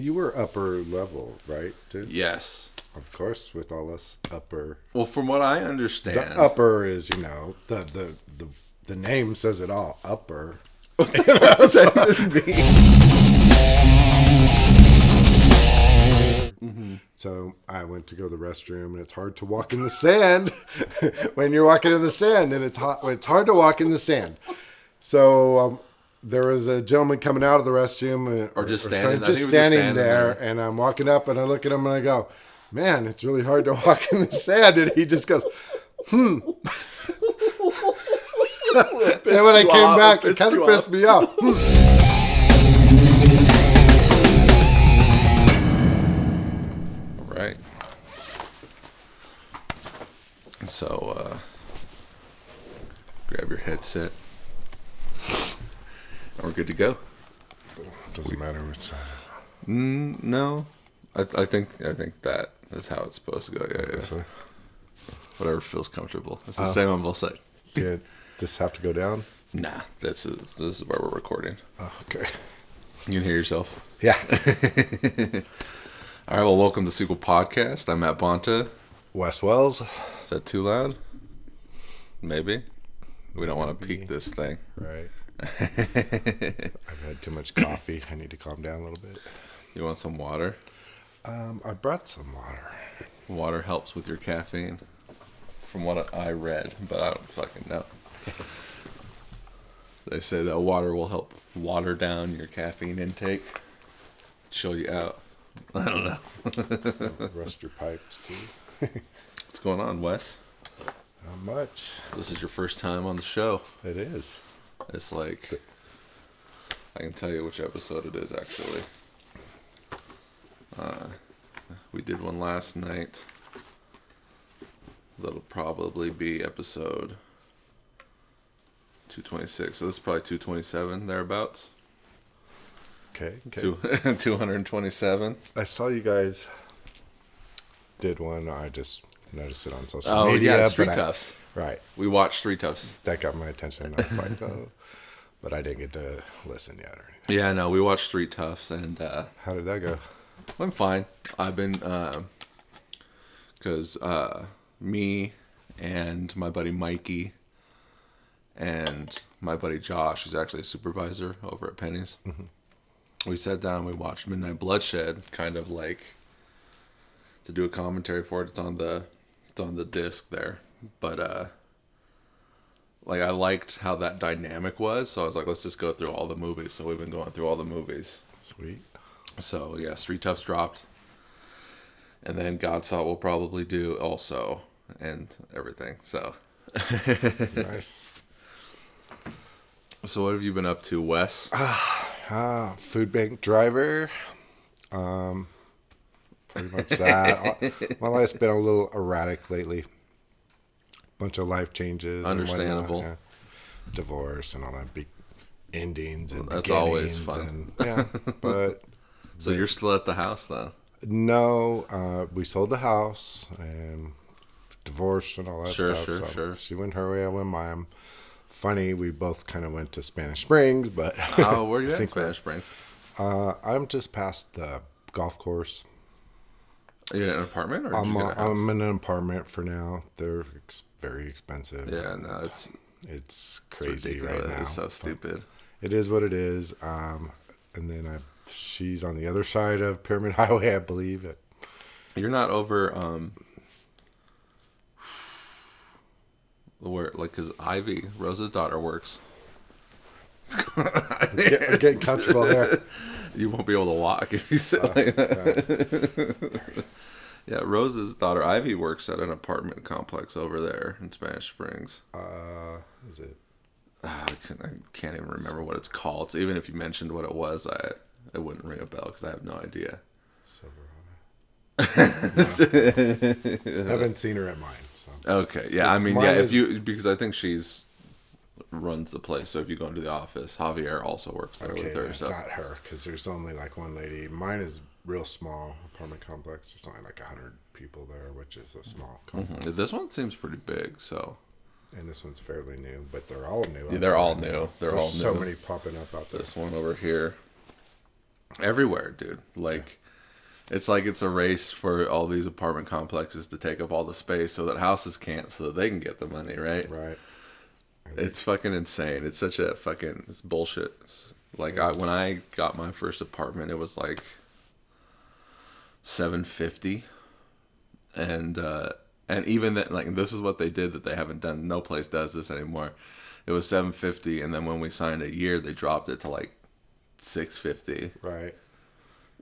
you were upper level, right? Too? Yes. Of course, with all us upper. Well, from what I understand, The upper is, the name says it all. Upper. What the fuck does that even mean? So I went to go to the restroom, and it's hard to walk in the sand when you're walking in the sand, and it's hard to walk in the sand. So there was a gentleman coming out of the restroom, Or just standing standing there, and I'm walking up, and I look at him, and I go, "Man, it's really hard to walk in the sand." And he just goes, And when I came back, it kind of pissed me off. Right. So, grab your headset. And we're good to go. Doesn't matter which side. No. I think that is how it's supposed to go. Yeah. Whatever feels comfortable. It's the same on both sides. Did this have to go down? Nah, this is where we're recording. Oh, okay. You can hear yourself. Yeah. All right, well, welcome to Sequel Podcast. I'm Matt Bonta. Wes Wells. Is that too loud? Maybe. We don't want to peak this thing. Right. I've had too much coffee. I need to calm down a little bit. You want some water? I brought some water. Water helps with your caffeine, from what I read, but I don't fucking know. They say that water will help water down your caffeine intake, chill you out. I don't know. Rust your pipes, too. What's going on, Wes? Not much. This is your first time on the show. It is. It's like, I can tell you which episode it is, actually. We did one last night. That'll probably be episode 226. So this is probably 227, thereabouts. Okay. 227. I saw you guys did one. I just noticed it on social Oh, media. yeah, Street Toughs. Right. We watched Street Toughs. That got my attention. I was like, oh. But I didn't get to listen yet or anything. Yeah, no, we watched Street Toughs, and How did that go? I'm fine. I've been, because me and my buddy Mikey and my buddy Josh, who's actually a supervisor over at Penny's, we sat down and we watched Midnight Bloodshed, kind of like to do a commentary for it. It's on the disc there, but like I liked how that dynamic was, so I was like, let's just go through all the movies. So we've been going through all the movies. Sweet. So yeah, Street Toughs dropped, and then God Saw will probably do also, and everything. So Nice. So what have you been up to, Wes? Food bank driver. Pretty much that. My life's been a little erratic lately. Bunch of life changes. Understandable. And divorce and all that big endings and That's always fun. Yeah, but So you're still at the house, though? no, we sold the house and divorce and all that stuff. Sure. She went her way, I went mine. Funny, we both kind of went to Spanish Springs, but Oh, where are you at in Spanish Springs? I'm just past the golf course. Are you in an apartment, or did you get a house? I'm in an apartment for now. They're very expensive. Yeah, no, It's crazy ridiculous. right now. It's so stupid. It is what it is. And then she's on the other side of Pyramid Highway, I believe. You're not over where, like, because Ivy, Rose's daughter, works. Getting comfortable there. You won't be able to walk if you sit like that. Yeah, Rose's daughter Ivy works at an apartment complex over there in Spanish Springs. Is it? I can't even remember what it's called. So even if you mentioned what it was, it wouldn't ring a bell because I have no idea. Silverado. I haven't seen her at mine. So. Okay, yeah, I mean, yeah, because I think she's runs the place. So if you go into the office, Javier also works there with her. So not her, because there's only like one lady. Mine is real small apartment complex. There's only like 100 people there, which is a small complex. This one seems pretty big. So, and this one's fairly new, but they're all new. Yeah, they're all new. There's so many popping up out there. This one over here. everywhere, dude. Like, it's like it's a race for all these apartment complexes to take up all the space so that houses can't, so that they can get the money, right? Right. It's fucking insane. It's such a fucking, it's bullshit. It's like, when I got my first apartment, it was like $750, and even that, like, this is what they did that they haven't done. No place does this anymore. It was $750, and then when we signed a year, they dropped it to like $650. Right.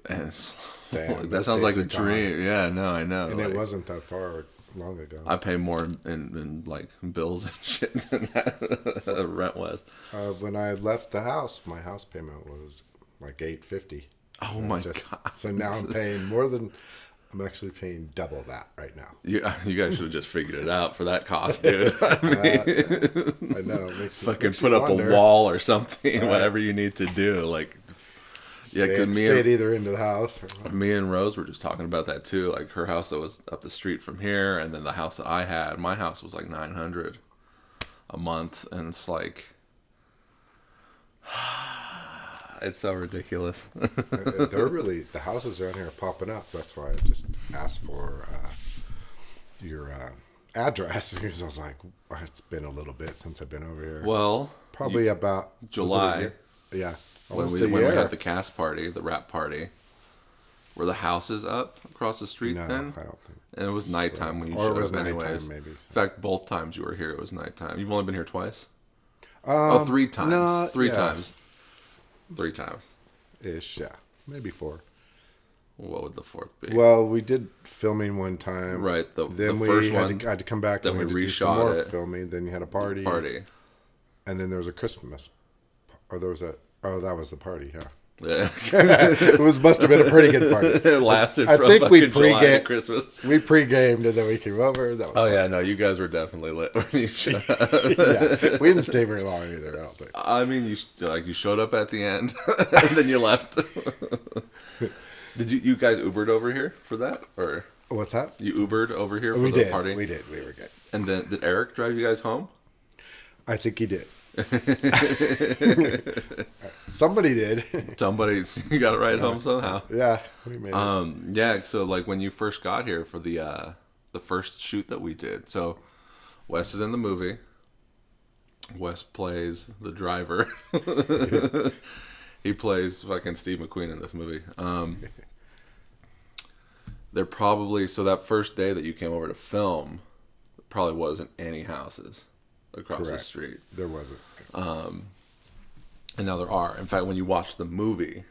And it's, Damn, that sounds like a dream. Yeah, no, I know. And like, it wasn't that far long ago. I pay more in like bills and shit than that rent was. When I left the house, my house payment was like $850. Oh my god! So now I'm actually paying double that right now. You guys should have just figured it out for that cost, dude. I know. It Fucking put up a wall or something, whatever you need to do. Like, stayed either into the house. Me and Rose were just talking about that too. Like, her house that was up the street from here, and then the house that I had, my house was like $900 a month, and it's like, it's so ridiculous. The houses around here are popping up. That's why I just asked for your address, because I was like, it's been a little bit since I've been over here. Well, probably about July. Yeah. When we had the cast party, the rap party, were the houses up across the street then? I don't think. And it was nighttime when you showed up anyways. Maybe. In fact, both times you were here, it was nighttime. You've only been here twice? 3 times. No, Three times. 3 times. Ish, yeah. Maybe 4. What would the 4th be? Well, we did filming one time. Right. Then the first I one. had to come back Then and we we had to do some reshot more it. filming. Then you had a party. And then there was a Christmas. Or there was that was the party, yeah. Yeah. Must have been a pretty good party. It lasted I from think we July to Christmas. We pre-gamed and then we came over. That was fun. Yeah, no, you guys were definitely lit when you showed up. Yeah, we didn't stay very long either, I don't think. I mean, you showed up at the end and then you left. Did you guys Ubered over here for that, or what's that? you Ubered over here for We the did. party? We did. We were good. And then did Eric drive you guys home? I think he did. Somebody did. You got it right home somehow. Yeah, we made it. Yeah. So like when you first got here for the first shoot that we did, so Wes is in the movie. Wes plays the driver. He plays fucking Steve McQueen in this movie. They're probably, so that first day that you came over to film, probably wasn't any houses across the street. There wasn't. And now there are. In fact, when you watch the movie,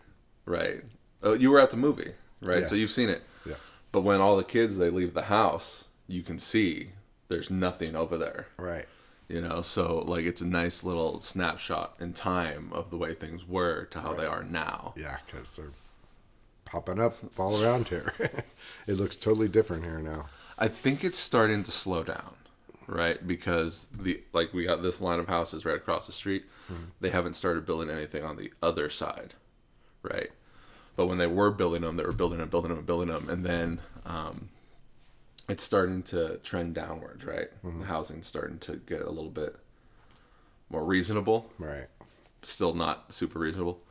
right? Oh, you were at the movie, right? Yes. So you've seen it. Yeah. But when all the kids, they leave the house, you can see there's nothing over there. Right. You know, so like it's a nice little snapshot in time of the way things were to how they are now. Yeah, because they're popping up all around here. It looks totally different here now. I think it's starting to slow down, right? Because we got this line of houses right across the street. Mm-hmm. They haven't started building anything on the other side, right? But when they were building them, they were building them, and then it's starting to trend downwards, right? Mm-hmm. The housing's starting to get a little bit more reasonable, right? Still not super reasonable,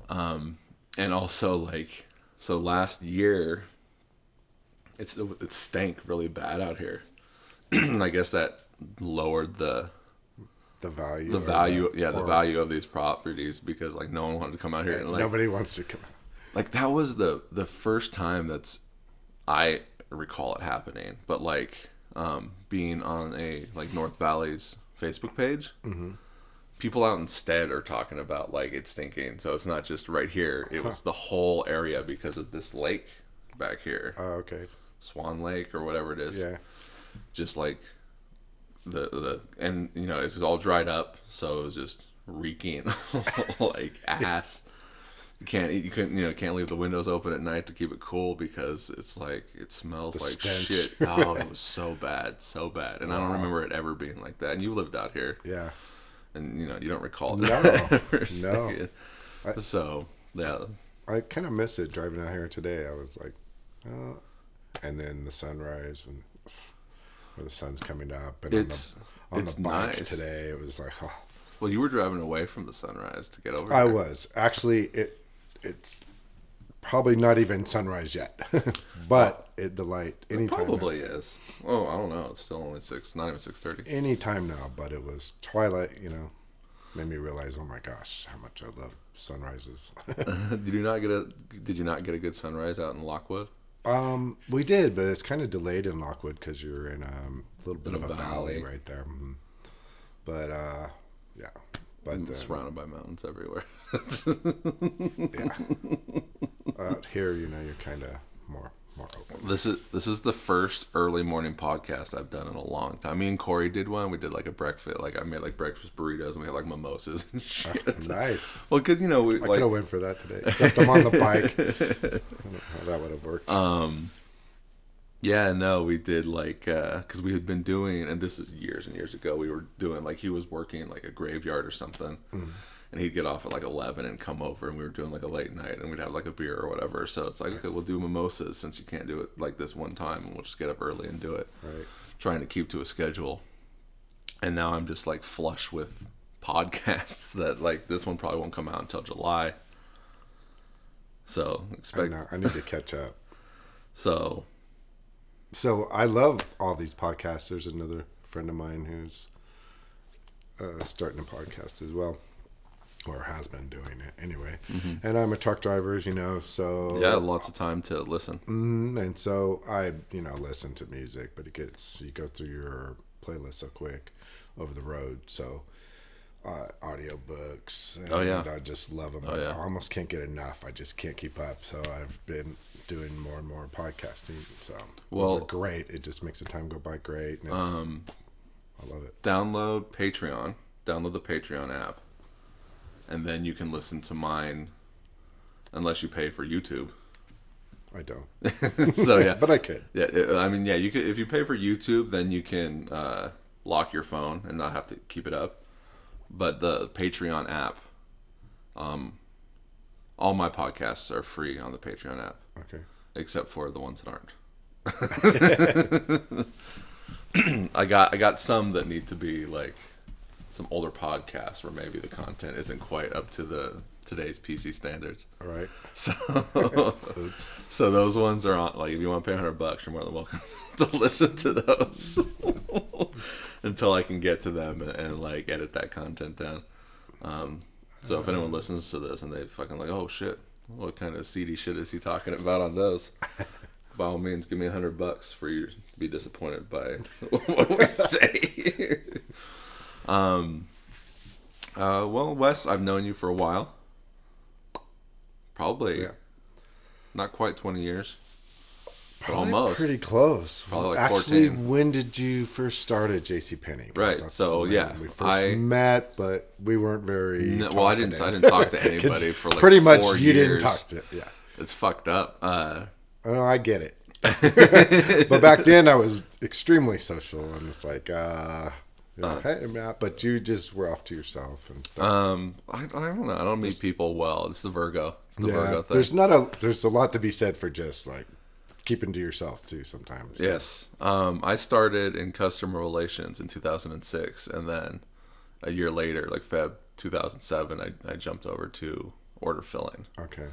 and also so last year, it stank really bad out here. And I guess that lowered the value. The value of these properties, because like no one wanted to come out here. And, like, nobody wants to come. Like that was the first time I recall it happening. But like being on a like North Valley's Facebook page, mm-hmm. people out instead are talking about like it's stinking. So it's not just right here. It was the whole area because of this lake back here. Oh, okay. Swan Lake or whatever it is. Yeah. Just like and you know, it's all dried up, so it was just reeking like ass. Can't leave the windows open at night to keep it cool because it's like it smells like stench. shit. Oh, it was so bad. And wow. I don't remember it ever being like that. And you lived out here. Yeah. And you don't recall it. No. So yeah. I kind of miss it driving out here today. I was like, oh. And then the sunrise and where the sun's coming up, and it's on the bike nice. Today, it was like, oh. Well, you were driving away from the sunrise to get over. I here. was actually. It's probably not even sunrise yet, but the light anytime. It probably is. Oh, I don't know. It's still only not even 6:30. Anytime now, but it was twilight. Made me realize, oh my gosh, how much I love sunrises. Did you not get a good sunrise out in Lockwood? We did, but it's kind of delayed in Lockwood because you're in a little bit of a valley right there. But yeah, but surrounded by mountains everywhere. Yeah, out here, you're kind of more open. This is the first early morning podcast I've done in a long time. Me and Corey did one. We did like a breakfast. Like I made like breakfast burritos and we had like mimosas and shit. Nice. Well, because I could have went for that today, except I'm on the bike. I don't know how that would have worked. Yeah, no, we did like because we had been doing, and this is years and years ago. We were doing like he was working like a graveyard or something. And he'd get off at like 11 and come over, and we were doing like a late night, and we'd have like a beer or whatever. So it's like, okay, we'll do mimosas since you can't do it like this one time, and we'll just get up early and do it. Right. Trying to keep to a schedule. And now I'm just like flush with podcasts that like this one probably won't come out until July. So expect. I need to catch up. So I love all these podcasts. There's another friend of mine who's starting a podcast as well. Or has been doing it anyway. And I'm a truck driver, as you know, so yeah, lots of time to listen. And so I, listen to music, but you go through your playlist so quick over the road. So audiobooks, and I just love them. I almost can't get enough. I just can't keep up. So I've been doing more and more podcasting. So those are great. It just makes the time go by great. And I love it. Download the Patreon app. And then you can listen to mine unless you pay for YouTube. I don't. So yeah. But I could. Yeah, you could if you pay for YouTube, then you can lock your phone and not have to keep it up. But the Patreon app, all my podcasts are free on the Patreon app. Okay. Except for the ones that aren't. I got some that need to be like some older podcasts where maybe the content isn't quite up to today's PC standards. All right. So those ones are on. Like, if you want to pay $100, you're more than welcome to listen to those until I can get to them and like edit that content down. So if anyone listens to this and they fucking like, oh shit, what kind of seedy shit is he talking about on those? By all means, give me $100 for you to be disappointed by what we say. Well, Wes, I've known you for a while. Probably not quite 20 years. But Probably almost. Pretty close. Probably like Actually, 14. when did you first start at JCPenney? Right. So yeah, we first met, but we weren't very. Well, I didn't talk to anybody for like pretty 4 much years. You didn't talk to. Yeah. It's fucked up. Oh, I get it. But back then, I was extremely social, and it's like, hey, Matt, but you just were off to yourself. And I don't know. I don't meet people well. It's the Virgo. It's the Virgo thing. There's a lot to be said for just like keeping to yourself too sometimes. Yes. I started in customer relations in 2006, and then a year later, like Feb 2007, I jumped over to order filling. Okay.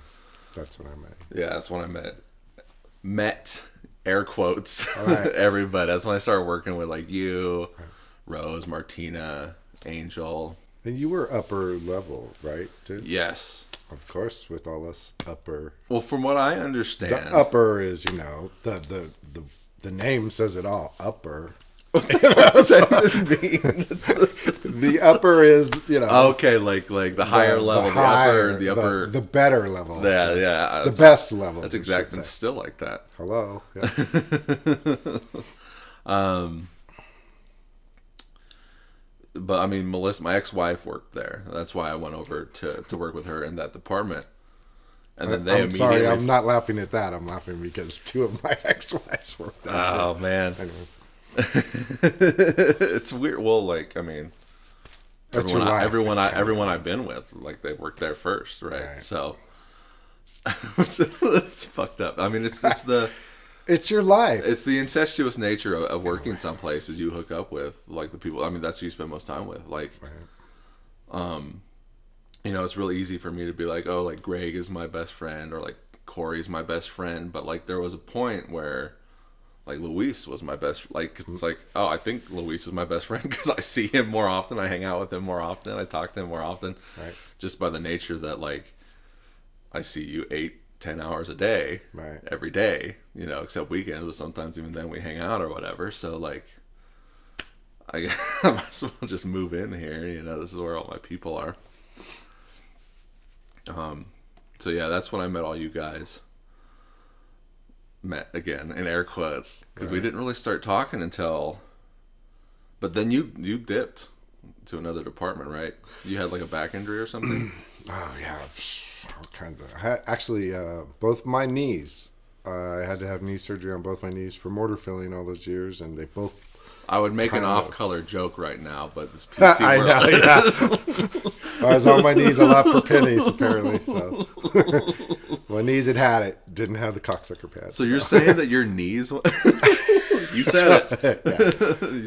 That's when I met. Yeah, that's when I met air quotes right. everybody. That's when I started working with like you, Rose, Martina, Angel. And you were upper level, right? Too? Yes. Of course, with all this upper. Well, from what I understand, the upper is the name says it all. Upper. The upper is okay, like the higher level, the upper, the better level. Yeah, the best level. That's exactly. It's still like that. Hello. Yeah. But I mean, Melissa, my ex-wife, worked there. That's why I went over to work with her in that department. And then I'm sorry, I'm not laughing at that. I'm laughing because 2 of my ex-wives worked there. Oh too. Man. Anyway. It's weird. Well, like, I mean, everyone I've been with, like, they worked there first, right? So it's fucked up. I mean, it's it's your life. It's the incestuous nature of working some places. You hook up with like the people. I mean, that's who you spend most time with. Like, it's really easy for me to be like, oh, like Greg is my best friend, or like Corey's my best friend, but like there was a point where like Luis was my best. Like it's like, oh, I think Luis is my best friend because I see him more often, I hang out with him more often, I talk to him more often, Right. just by the nature that like I see you 8-10 hours a day, Right. every day, you know, except weekends, but sometimes even then we hang out or whatever. So like, I might as well just move in here. You know, this is where all my people are. So yeah, that's when I met all you guys. Met again in air quotes because we didn't really start talking until. But then you dipped to another department, right? You had like a back injury or something. Oh yeah, all kinds of. Actually, both my knees. I had to have knee surgery on both my knees for mortar filling all those years, and they both. I would make an Kind of. off-color joke right now, but this PC I world. know. Yeah. I was on my knees a lot for pennies, apparently. So. My knees had it. Didn't have the cocksucker pad. So you're saying that your knees? You said it.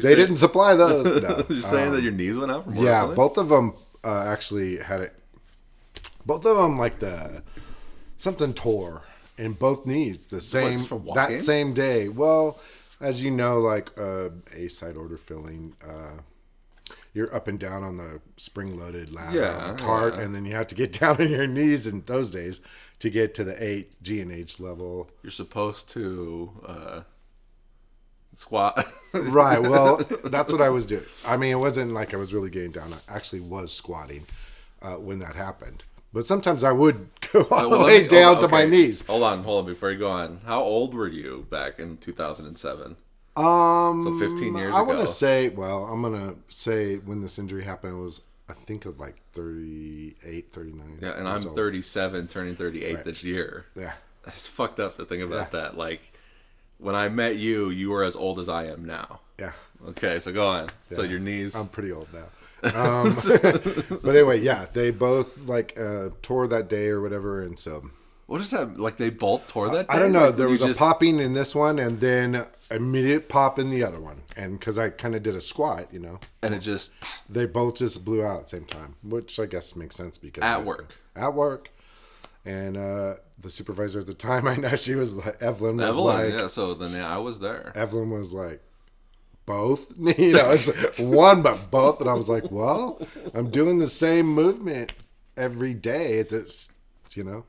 They didn't supply those. No. You're saying that your knees went out from mortar Yeah, filling? both of them actually had it. Both of them like something tore in both knees the same from walking? that same day. Well, as you know, like A side order filling, you're up and down on the spring loaded ladder on the cart, and then you have to get down on your knees in those days to get to the 8 G&H level. You're supposed to squat. Right. Well, that's what I was doing. I mean, it wasn't like I was really getting down. I actually was squatting when that happened. But sometimes I would go all the way down to my knees. Hold on. Before you go on, how old were you back in 2007? So 15 years ago. I want to say, I'm going to say when this injury happened, it was, I think, of like 38, 39. Yeah, and I'm 37, turning 38 this year. Yeah. It's fucked up to think about that. Like, when I met you, you were as old as I am now. Yeah. Okay, so go on. Yeah. So your knees. I'm pretty old now. But anyway, yeah, they both like tore that day or whatever, and so What is that? Like they both tore that day? I don't know. Like, There was a popping in this one, and then immediate pop in the other one, and because I kind of did a squat, you know, and it just they both just blew out at the same time, which I guess makes sense because at work, and the supervisor at the time, I know she was like, Evelyn, like, yeah. So then I was there. Evelyn was like, both, you know, it's one but both, and I was like, well, I'm doing the same movement every day. It's, you know,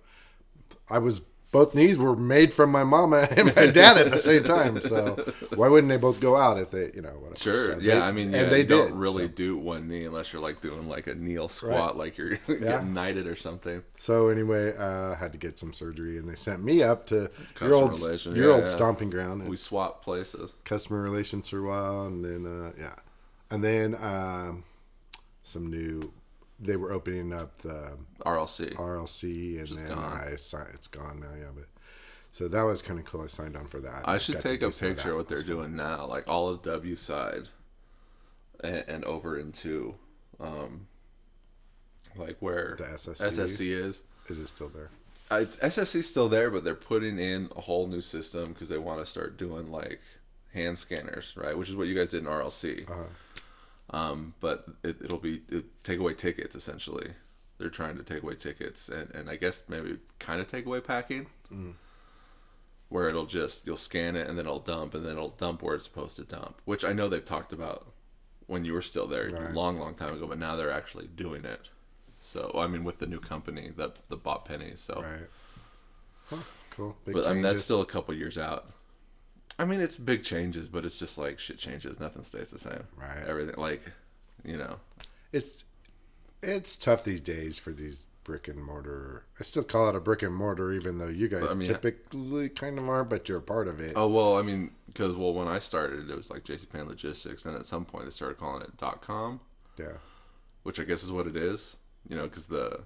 both knees were made from my mama and my dad at the same time, so why wouldn't they both go out if they, you know, whatever. Sure, so yeah, I mean, yeah, they you don't did, really do one knee unless you're like doing like a kneel squat, like you're getting knighted or something. So anyway, I had to get some surgery, and they sent me up to Customer your old stomping ground. We swapped places. Customer relations for a while, and then some new. They were opening up the RLC, and then it's gone now. Yeah, but so that was kind of cool. I signed on for that. I should take a picture of what they're doing now, like all of W side, and over into, like where the SSC is. Is it still there? SSC's still there, but they're putting in a whole new system because they want to start doing like hand scanners, right? Which is what you guys did in RLC. But it'll be take away tickets essentially. They're trying to take away tickets and I guess maybe kind of take away packing, where you'll scan it and then it'll dump where it's supposed to dump. Which I know they've talked about when you were still there a long time ago, but now they're actually doing it. So I mean, with the new company that bought pennies. So right, huh, cool. But I mean, that's still a couple years out. I mean, it's big changes, but it's just like shit changes. Nothing stays the same. Right. Everything, like, you know. It's tough these days for these brick and mortar. I still call it a brick and mortar, even though you guys typically kind of are, but you're a part of it. Oh, well, I mean, because, when I started, it was like JCPenney Logistics, and at some point they started calling it .com. Yeah. Which I guess is what it is, you know, because the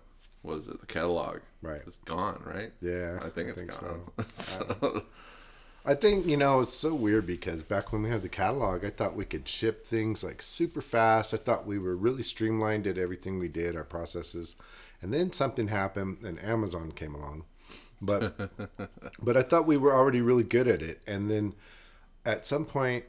catalog. Right. It's gone, right? Yeah. I think it's gone. So. I think, you know, it's so weird because back when we had the catalog, I thought we could ship things like super fast. I thought we were really streamlined at everything we did, our processes. And then something happened and Amazon came along. But but I thought we were already really good at it. And then at some point,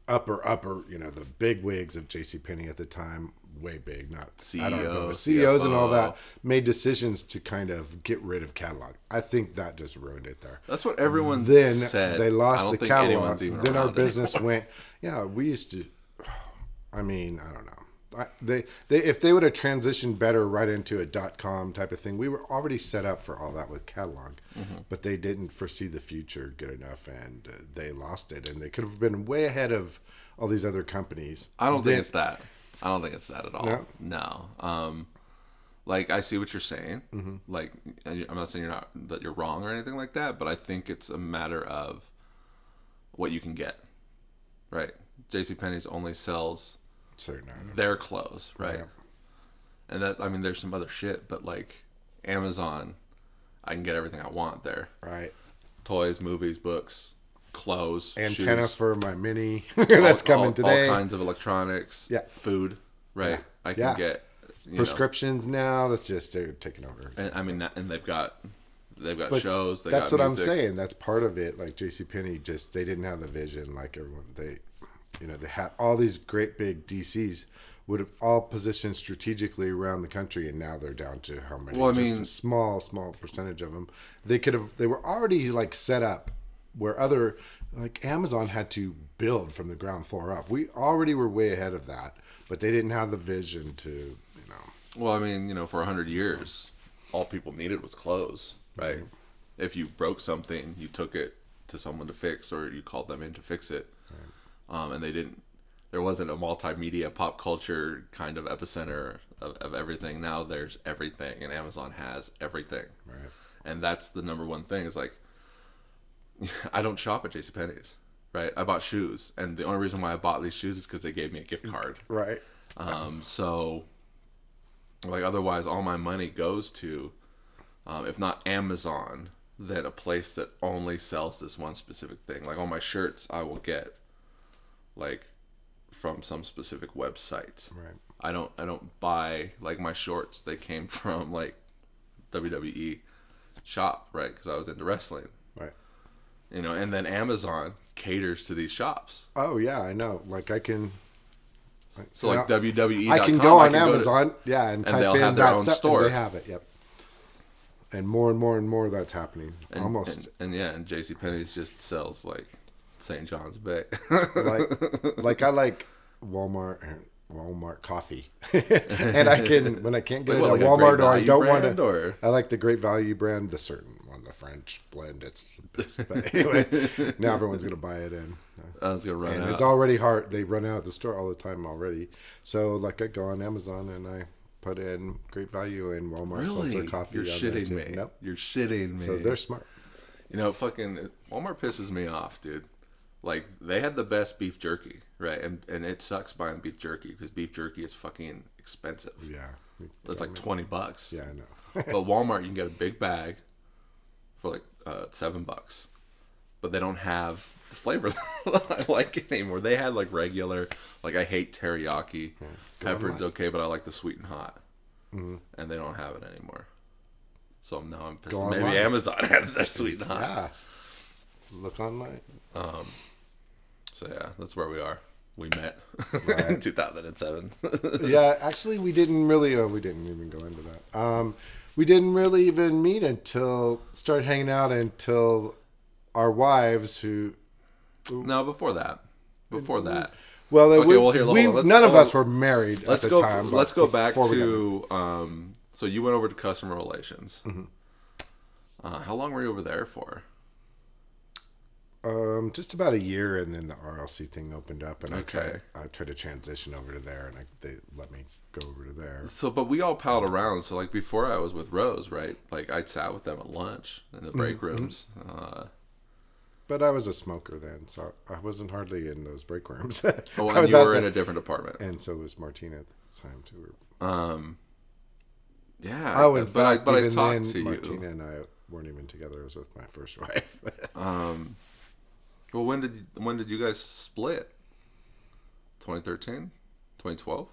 upper, you know, the big wigs of JCPenney at the time way big, not CEO, I don't know, but CEOs and all that CFO. made decisions to kind of get rid of catalog. I think that just ruined it there. That's what everyone Then said. they I lost don't the think catalog. anyone's even Then our around business anymore. went. Yeah, we used to. I mean, I don't know. They if they would have transitioned better right into a .com type of thing, we were already set up for all that with catalog, but they didn't foresee the future good enough, and they lost it. And they could have been way ahead of all these other companies. I don't think it's that. I don't think it's that at all. No? No. Like I see what you're saying. Like I'm not saying that you're wrong or anything like that, but I think it's a matter of what you can get. Right? JCPenney's only sells Certain items. their clothes, right? Yeah. And that, I mean, there's some other shit, but like Amazon, I can get everything I want there. Right. Toys, movies, books, clothes, Antenna shoes, for my mini that's coming today. all kinds of electronics, Yeah. food, right? Yeah. I can Yeah. get Prescriptions now. That's just they're taking over. and I mean, and they've got But shows. that's got what music. I'm saying. That's part of it. Like JCPenney, just they didn't have the vision like everyone. They had all these great big DCs would have all positioned strategically around the country, and now they're down to how many? Well, I just mean- a small percentage of them. They were already like set up where other like Amazon had to build from the ground floor up. We already were way ahead of that, but they didn't have the vision to. Well, I mean, for 100 years, all people needed was clothes, right? If you broke something, you took it to someone to fix, or you called them in to fix it. And they didn't. There wasn't a multimedia pop culture kind of epicenter of everything. Now there's everything, and Amazon has everything. Right. And that's the number one thing. Is like, I don't shop at JCPenney's, right? I bought shoes, and the only reason why I bought these shoes is because they gave me a gift card. Right. So, like, otherwise, all my money goes to, if not Amazon, then a place that only sells this one specific thing. Like, all my shirts, I will get, like, from some specific website. Right. I don't buy, like, my shorts. They came from, like, WWE shop, right? Because I was into wrestling. Right. And then Amazon caters to these shops. Oh yeah, I know. Like I can. So, like, WWE.com, I can go on to- Amazon, and type they'll in have their that own stuff, store. and they have it. Yep. And more that's happening. Almost and JCPenney's just sells like St. John's Bay. like I like Walmart coffee, and I can when I can't get Like it what, at like a Walmart Great or I don't Value want brand, to. or? I like the Great Value brand, the certain one, the French blend. It's the best. But anyway, now everyone's gonna buy it in. I was gonna run And out. it's already hard. They run out at the store all the time already. So like I go on Amazon and I put in Great Value, and Walmart sells their Really? coffee. You're on there shitting too. me. Nope. You're shitting me. So they're smart. Fucking Walmart pisses me off, dude. Like, they had the best beef jerky, right? And it sucks buying beef jerky because beef jerky is fucking expensive. Yeah. It's like $20. Yeah, I know. But Walmart, you can get a big bag for like $7, but they don't have the flavor that I like anymore. They had like regular, like I hate teriyaki. Pepperid's okay, but I like the sweet and hot, and they don't have it anymore. So now I'm pissed. Go Maybe online. Amazon has their sweet and hot. Yeah. Look online. So yeah, that's where we are. We met Right. in 2007. Yeah, actually, we didn't really. Oh, we didn't even go into that. We didn't really even meet until start hanging out until our wives, who No, before that. Before that. well, Okay, well, here, hold on. none of us were married at Let's the go. time. Let's but go back before we got to. So you went over to customer relations. How long were you over there for? just about a year, and then the RLC thing opened up, and Okay. I tried to transition over to there, and they let me go over to there. So, but we all palled around. So, like before, I was with Rose, right? Like I'd sat with them at lunch in the break rooms. But I was a smoker then, so I wasn't hardly in those break rooms. Oh, I and was you out were there, in a different department. and so was Martina at the time too. Yeah. Oh, in but fact, I even talked then, to Martina you. and I weren't even together. I was with my first wife. Well, when did you guys split? 2013, 2012,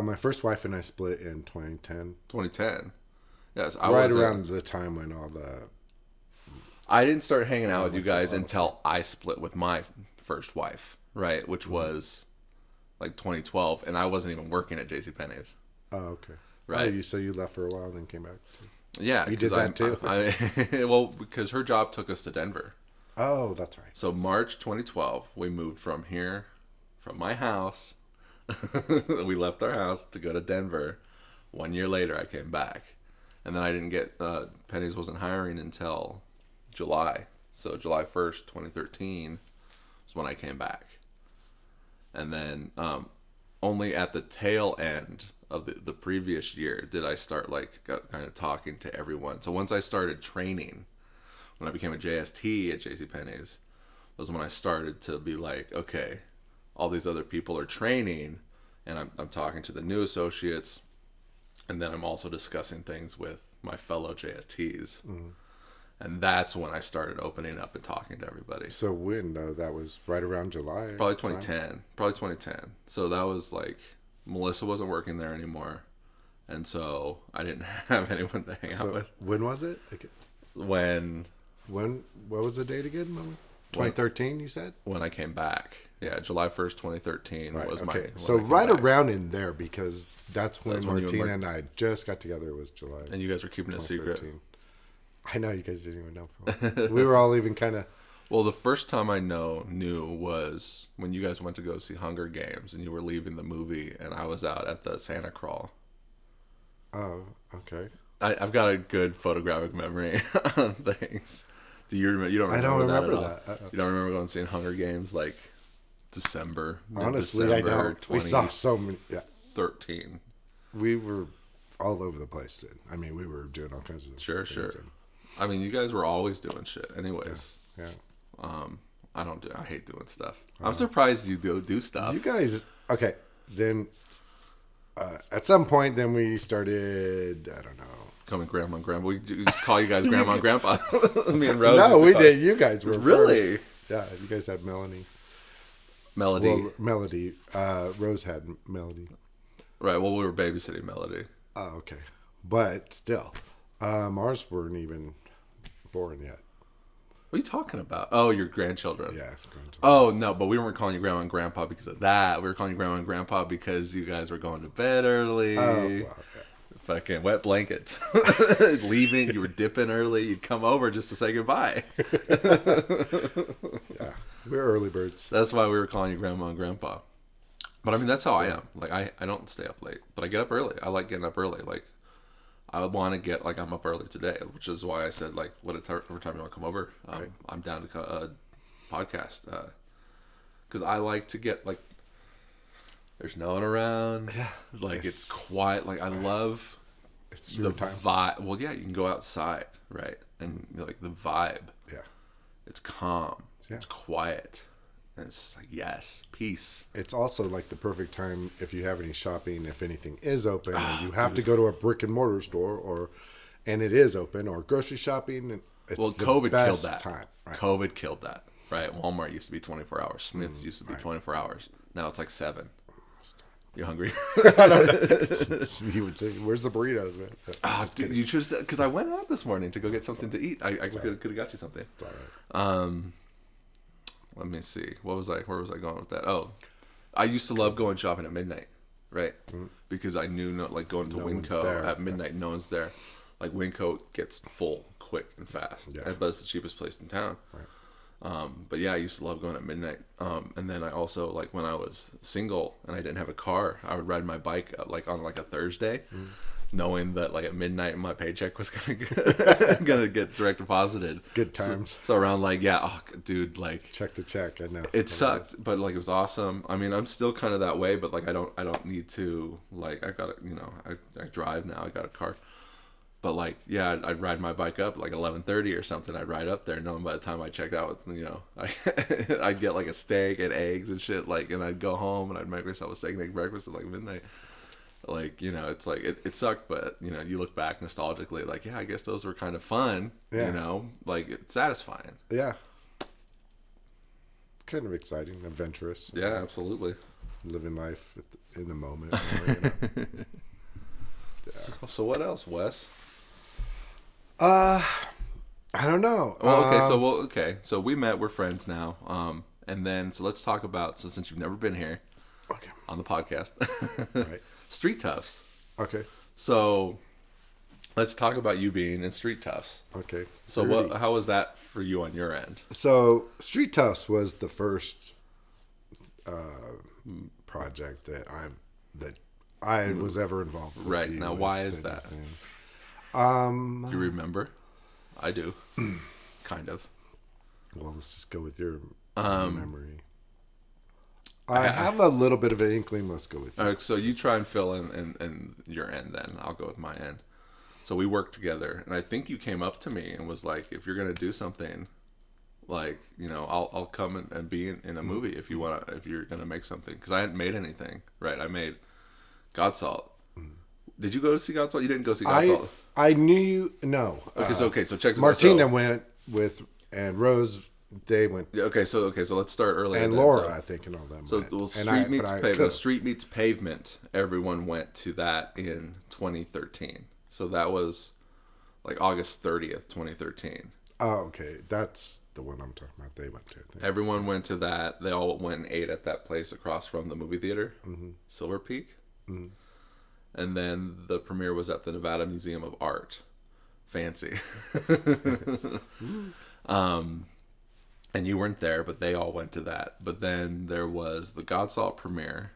My first wife and I split in 2010, 2010. Yes, right around the time when all the I didn't start hanging out with you guys until I split with my first wife, right? Which was like 2012, and I wasn't even working at JCPenney's. Oh, okay. Right. Oh, so you left for a while and then came back. Yeah, You did that too? Well, because her job took us to Denver. Oh, that's right. So March 2012, we moved from here, from my house. We left our house to go to Denver. 1 year later, I came back, and then I didn't get Penny's wasn't hiring until July. So July 1st, 2013 was when I came back, and then only at the tail end of the previous year did I start like kind of talking to everyone. So once I started training, when I became a JST at JCPenney's, was when I started to be like, okay, all these other people are training, and I'm talking to the new associates, and then I'm also discussing things with my fellow JSTs. Mm-hmm. And that's when I started opening up and talking to everybody. So when that was right around July? Probably 2010. Probably 2010. So that was like Melissa wasn't working there anymore, and so I didn't have anyone to hang out with. When was it? Okay. When? What was the date again? 2013, you said? When I came back. Yeah, July 1st, 2013 was my... So right around in there, because that's when Martina and I just got together. It was July. And you guys were keeping it secret. I know, you guys didn't even know. We were all even kind of... Well, the first time I knew was when you guys went to go see Hunger Games, and you were leaving the movie, and I was out at the Santa Crawl. Oh, okay. I've got a good photographic memory on things. Do you remember? You don't remember, I don't remember that. At all. You don't remember going and seeing Hunger Games like December? Honestly, I don't. We saw so many. Yeah. 13. We were all over the place then. I mean, we were doing all kinds of Sure. And, I mean, you guys were always doing shit. Anyways. Yeah. I hate doing stuff. I'm surprised you do stuff. You guys, okay. Then, at some point, then we started. I don't know. Coming grandma and grandpa. We just call you guys grandma and grandpa. Me and Rose. No, we did. You guys were really. First. Yeah, you guys had Melody. Melody. Rose had Melody. Right. Well, we were babysitting Melody. Oh, okay. But still, ours weren't even born yet. What are you talking about? Oh, your grandchildren. Yes, grandchildren. Oh, no, but we weren't calling you grandma and grandpa because of that. We were calling you grandma and grandpa because you guys were going to bed early. Oh, well, okay. Fucking wet blankets. Leaving, you were dipping early. You'd come over just to say goodbye. Yeah, we're early birds. That's why we were calling you grandma and grandpa. But I mean, that's how I am. Like, I don't stay up late, but I get up early. I like getting up early. Like, I want to get, like, I'm up early today, which is why I said, like, whatever time you want to come over, right. I'm down to podcast. Because I like to get, like, there's no one around. Yeah. Like, it's quiet. Like, I love the vibe. Well, yeah, you can go outside, right? And, you know, like, the vibe. Yeah. It's calm. Yeah. It's quiet. And it's like, yes, peace. It's also like the perfect time if you have any shopping, if anything is open, and you have to go to a brick and mortar store, and it is open, or grocery shopping. It's COVID killed that. Time, right? COVID killed that, right? Walmart used to be 24 hours. Smith's used to be 24 hours. Now it's like 7. You hungry? I don't know. You would say, "Where's the burritos, man?" Dude, you should have said, because I went out this morning to go get something to eat. I could have got you something. It's all right. Let me see. Where was I going with that? Oh, I used to love going shopping at midnight, right? Mm-hmm. Because I knew, like, going to Winco at midnight, no one's there. Like, Winco gets full quick and fast. Yeah. But it's the cheapest place in town. Right. But yeah, I used to love going at midnight. And then I also, like, when I was single and I didn't have a car, I would ride my bike, like, on, like, a Thursday. Mm. Knowing that, like, at midnight my paycheck was gonna get direct deposited. Good times. So around, like, dude, like, check to check. I know it sucked, but, like, it was awesome. I mean, I'm still kind of that way, but, like, I don't need to, like, I got I drive now. I got a car, but, like, yeah, I'd ride my bike up at, like, 11:30 or something. I'd ride up there, knowing by the time I checked out, I'd get, like, a steak and eggs and shit, like, and I'd go home and I'd make myself a steak and egg breakfast at, like, midnight. Like, it's like, it sucked, but, you look back nostalgically, like, yeah, I guess those were kind of fun, like, it's satisfying. Yeah. Kind of exciting, adventurous. Yeah, absolutely. Living life in the moment. Yeah. So what else, Wes? I don't know. So we met, we're friends now. And then, so let's talk about, since you've never been here, Okay. on the podcast. Right. Street Toughs. Okay. So let's talk about you being in Street Toughs. Okay. So how was that for you on your end? So Street Toughs was the first project that I was ever involved with. Right. Now, why is that? Do you remember? I do. Kind of. Well, let's just go with your memory. I have a little bit of an inkling. Let's go with you. All right, so you try and fill in your end then. I'll go with my end. So we worked together, and I think you came up to me and was like, if you're going to do something, like, you know, I'll come and be in a movie if you're going to make something. Because I hadn't made anything, right? I made Godsalt. Did you go to see Godsalt? You didn't go see Godsalt. I knew, no. Okay, so check this Martina out. went with, and Rose, they went. Okay, so let's start early. And Laura, I think, and all them. So went. Street Meets Pavement. Everyone went to that in 2013. So that was like August 30th, 2013. Oh, okay. That's the one I'm talking about. They went to. Everyone went to that. They all went and ate at that place across from the movie theater, Silver Peak. Mm-hmm. And then the premiere was at the Nevada Museum of Art. Fancy. And you weren't there, but they all went to that. But then there was the Godsalt premiere,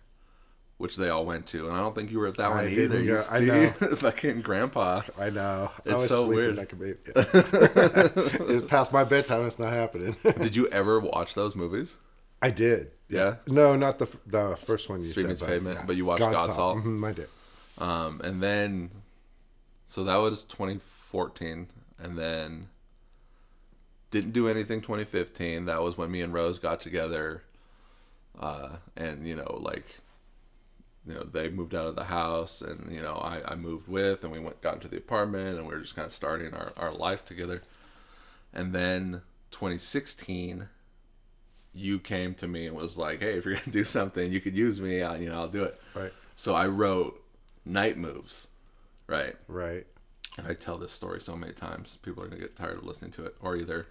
which they all went to, and I don't think you were at that one either. I know. Fucking grandpa. I know. It's I was so sleeping weird. like a baby. It's past my bedtime. It's not happening. Did you ever watch those movies? I did. Yeah. No, not the first one you Street said. Meets but, Pavement, yeah. but you watched Godsalt. Mm-hmm, I did. And then, so that was 2014, and then didn't do anything 2015. That was when me and Rose got together, and they moved out of the house, and I moved with, and we got into the apartment, and we were just kind of starting our life together. And then 2016, you came to me and was like, "Hey, if you're gonna do something, you could use me. I'll do it." Right. So I wrote Night Moves, right? Right. And I tell this story so many times, people are gonna get tired of listening to it, or either,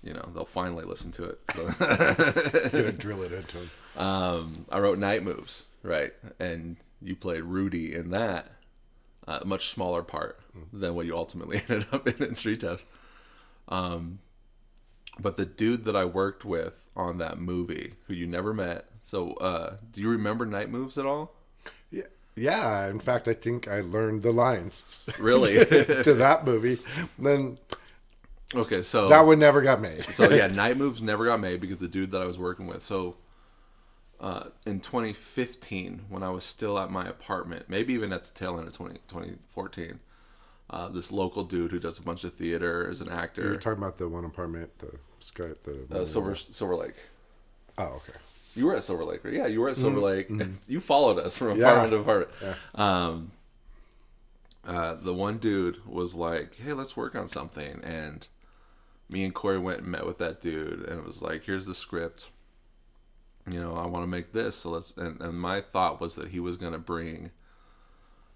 they'll finally listen to it. So. Gonna drill it into them. I wrote Night Moves, right? And you played Rudy in that, a much smaller part than what you ultimately ended up in Street Toughs. But the dude that I worked with on that movie, who you never met, so do you remember Night Moves at all? Yeah. Yeah. In fact, I think I learned the lines. Really? to that movie. Then. Okay, so that one never got made. So yeah, Night Moves never got made because the dude that I was working with. So in 2015, when I was still at my apartment, maybe even at the tail end of 2014, this local dude who does a bunch of theater as an actor. You're talking about the one apartment, Silver Lake. Oh, okay. You were at Silver Lake, right? Yeah, you were at Silver Lake. You followed us from apartment to apartment. Yeah. The one dude was like, "Hey, let's work on something," and me and Corey went and met with that dude, and it was like, "Here's the script. I want to make this, so let's." And my thought was that he was going to bring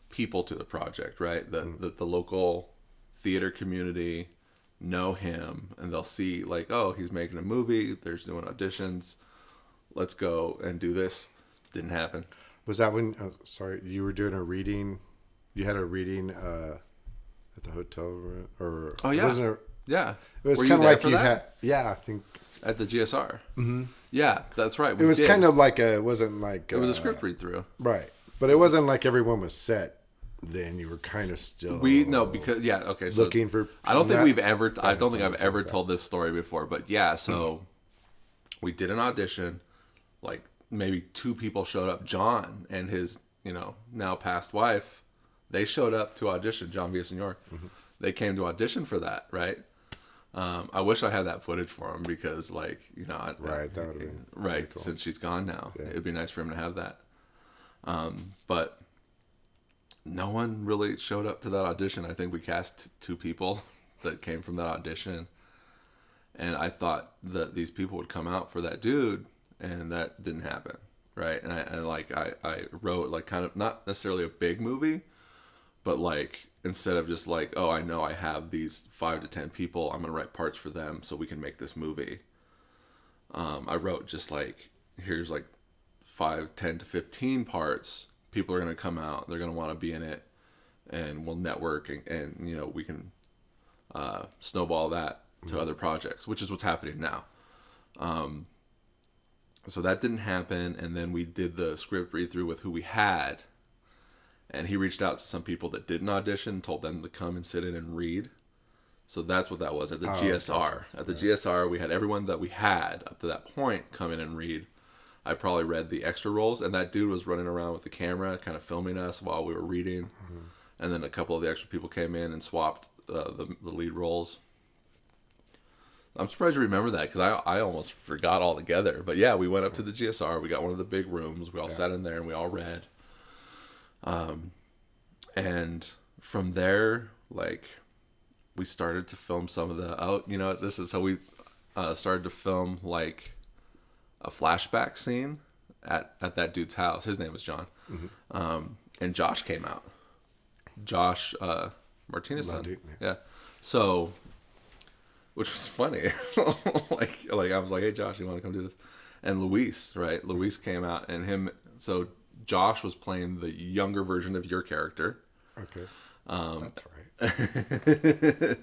people to the project, right? That the local theater community know him, and they'll see like, "Oh, he's making a movie. There's doing auditions. Let's go and do this." Didn't happen. Was that when? You were doing a reading. You had a reading at the hotel room, or oh yeah, wasn't it? Yeah, it was kind of like you had. Yeah, I think at the GSR. Mm-hmm. Yeah, that's right. It was kind of like it wasn't like it was a script read through, right? But it wasn't like everyone was set. Then you were kind of still so looking for. I don't think we've ever. I don't think I've ever told this story before, but yeah. So we did an audition. Like maybe 2 people showed up. John and his now past wife. They showed up to audition, John Villasenor. Mm-hmm. They came to audition for that, right? I wish I had that footage for him because, that would have been right. Cool. Since she's gone now, it'd be nice for him to have that. But no one really showed up to that audition. I think we cast 2 people that came from that audition, and I thought that these people would come out for that dude, and that didn't happen, right? And I wrote kind of not necessarily a big movie. But instead of just I know I have these 5 to 10 people, I'm gonna write parts for them so we can make this movie. I wrote just here's 5, 10 to 15 parts, people are going to come out. They're going to want to be in it, and we'll network, and you know, we can snowball that to other projects, which is what's happening now. So that didn't happen, and then we did the script read through with who we had, and he reached out to some people that didn't audition, told them to come and sit in and read. So that's what that was at the GSR. At the GSR, we had everyone that we had up to that point come in and read. I probably read the extra roles, and that dude was running around with the camera, kind of filming us while we were reading. Mm-hmm. And then a couple of the extra people came in and swapped the lead roles. I'm surprised you remember that, because I almost forgot altogether. But yeah, we went up to the GSR. We got one of the big rooms. We all sat in there and we all read. And from there, like, we started to film some of the we started to film like a flashback scene at that dude's house. His name was John. Mm-hmm. And Josh came out. Josh Martinez' son. Yeah. So, which was funny. like I was like, hey Josh, you want to come do this? And Luis, right? Luis came out, and so Josh was playing the younger version of your character. Okay. That's right.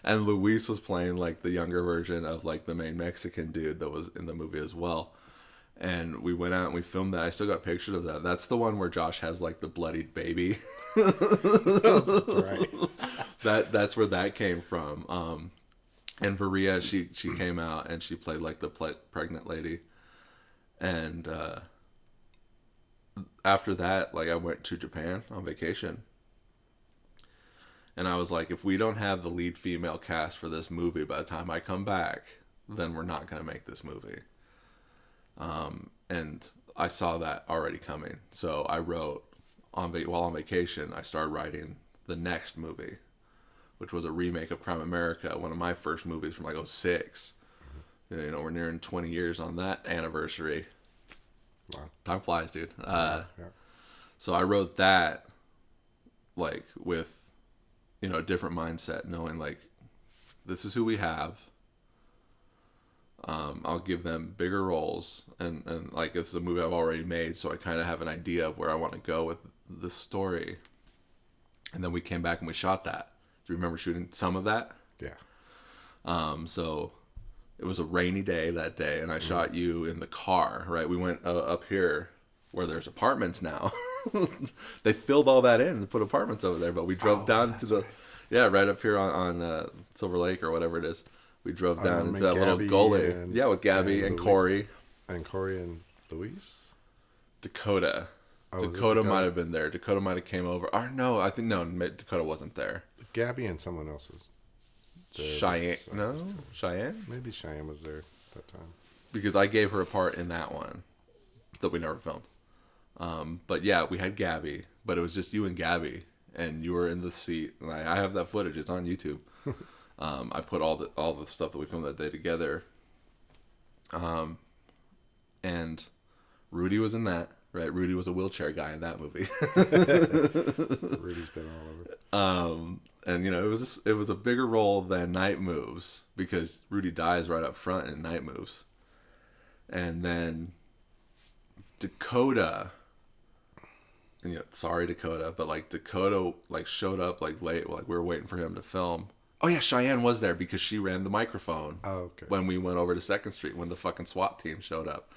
And Luis was playing like the younger version of like the main Mexican dude that was in the movie as well. And we went out and we filmed that. I still got pictures of that. That's the one where Josh has like the bloodied baby. That's right. That's where that came from. And Varia, she came out and she played like the pregnant lady. And after that, like, I went to Japan on vacation. And I was like, if we don't have the lead female cast for this movie by the time I come back, then we're not going to make this movie. And I saw that already coming. So I wrote, while on vacation, I started writing the next movie, which was a remake of Crime America, one of my first movies from like 2006. You know, we're nearing 20 years on that anniversary. Wow. Time flies, dude. Yeah. So I wrote that, like, with, you know, a different mindset, knowing, like, this is who we have. I'll give them bigger roles, and like, this is a movie I've already made, so I kind of have an idea of where I want to go with the story. And then we came back and we shot that. Do you remember shooting some of that? Yeah. So it was a rainy day that day, and I shot you in the car, right? We went up here where there's apartments now. They filled all that in and put apartments over there, but we drove down to the, right up here on Silver Lake or whatever it is. We drove down into that little gully. With Gabby and Corey. And Corey and Luis? Dakota. Dakota might have been there. Dakota might have came over. Or no, I think, no, Dakota wasn't there. Gabby and someone else was there. Cheyenne? No? Cheyenne? Maybe Cheyenne was there at that time. Because I gave her a part in that one that we never filmed. But yeah, we had Gabby, but it was just you and Gabby, and you were in the seat. And I have that footage. It's on YouTube. I put all the stuff that we filmed that day together. And Rudy was in that, right? Rudy was a wheelchair guy in that movie. Rudy's been all over. And you know, it was a bigger role than Night Moves, because Rudy dies right up front in Night Moves. And then Dakota, and, you know, sorry Dakota, but like Dakota like showed up like late, like we were waiting for him to film. Oh yeah, Cheyenne was there because she ran the microphone. Oh, okay. When we went over to 2nd Street, when the fucking SWAT team showed up.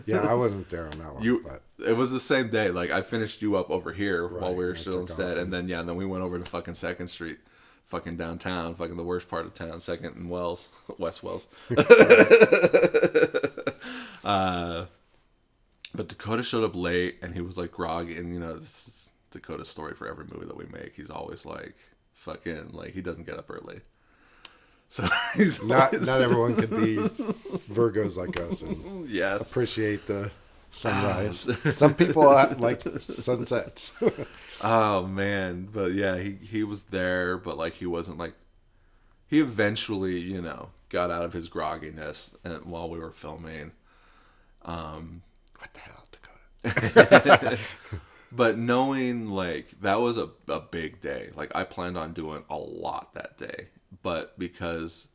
Yeah, I wasn't there on that one. But it was the same day. Like, I finished you up over here while we were still instead, and then then we went over to fucking 2nd Street, fucking downtown, fucking the worst part of town, 2nd and Wells, West Wells. But Dakota showed up late, and he was like groggy, and you know, this is Dakota's story for every movie that we make. He's always like fucking, like, he doesn't get up early. So he's not everyone could be Virgos like us and appreciate the sunrise. Some people like sunsets. Oh man, but yeah, he was there, but like he wasn't like, he eventually, you know, got out of his grogginess and while we were filming. What the hell, Dakota? But knowing, like, that was a big day. Like, I planned on doing a lot that day. But because,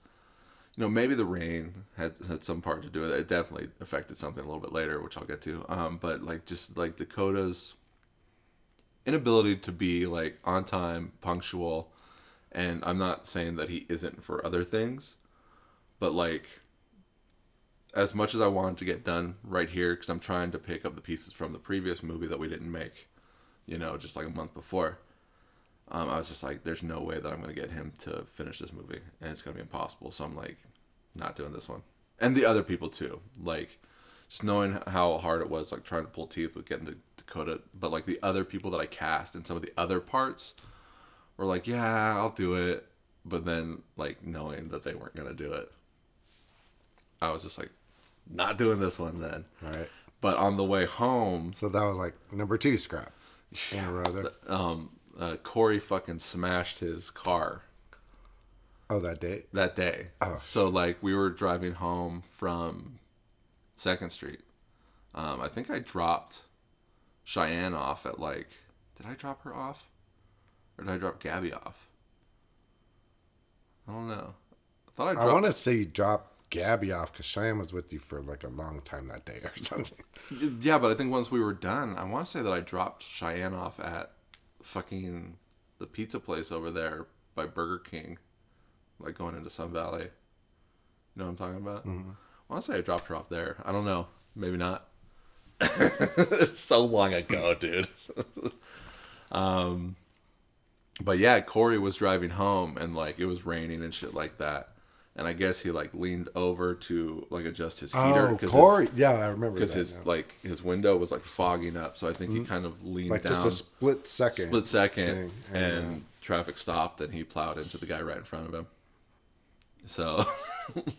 maybe the rain had some part to do with it. It definitely affected something a little bit later, which I'll get to. But like just like Dakota's inability to be like on time, punctual, and I'm not saying that he isn't for other things, but like as much as I wanted to get done right here, because I'm trying to pick up the pieces from the previous movie that we didn't make, just like a month before. I was just like, there's no way that I'm going to get him to finish this movie, and it's going to be impossible. So I'm like, not doing this one. And the other people too. Like, just knowing how hard it was, like trying to pull teeth with getting to Dakota. But like the other people that I cast and some of the other parts were like, yeah, I'll do it. But then like knowing that they weren't going to do it, I was just like, not doing this one then. Right. But on the way home. So that was like number 2 scrap in a row there. Corey fucking smashed his car. Oh, that day? That day. Oh. So, like, we were driving home from 2nd Street. I think I dropped Cheyenne off at, like... Did I drop her off? Or did I drop Gabby off? I don't know. I want to say you dropped Gabby off because Cheyenne was with you for, like, a long time that day or something. Yeah, but I think once we were done, I want to say that I dropped Cheyenne off at fucking the pizza place over there by Burger King. Like going into Sun Valley. You know what I'm talking about? Mm-hmm. I want to say I dropped her off there. I don't know. Maybe not. It's so long ago, dude. But yeah, Corey was driving home and like it was raining and shit like that. And I guess he like leaned over to like adjust his heater. Oh, Corey. Yeah, I remember that. Because his window was like fogging up. So I think he kind of leaned like down. Just a split second. Thing. And traffic stopped and he plowed into the guy right in front of him. So.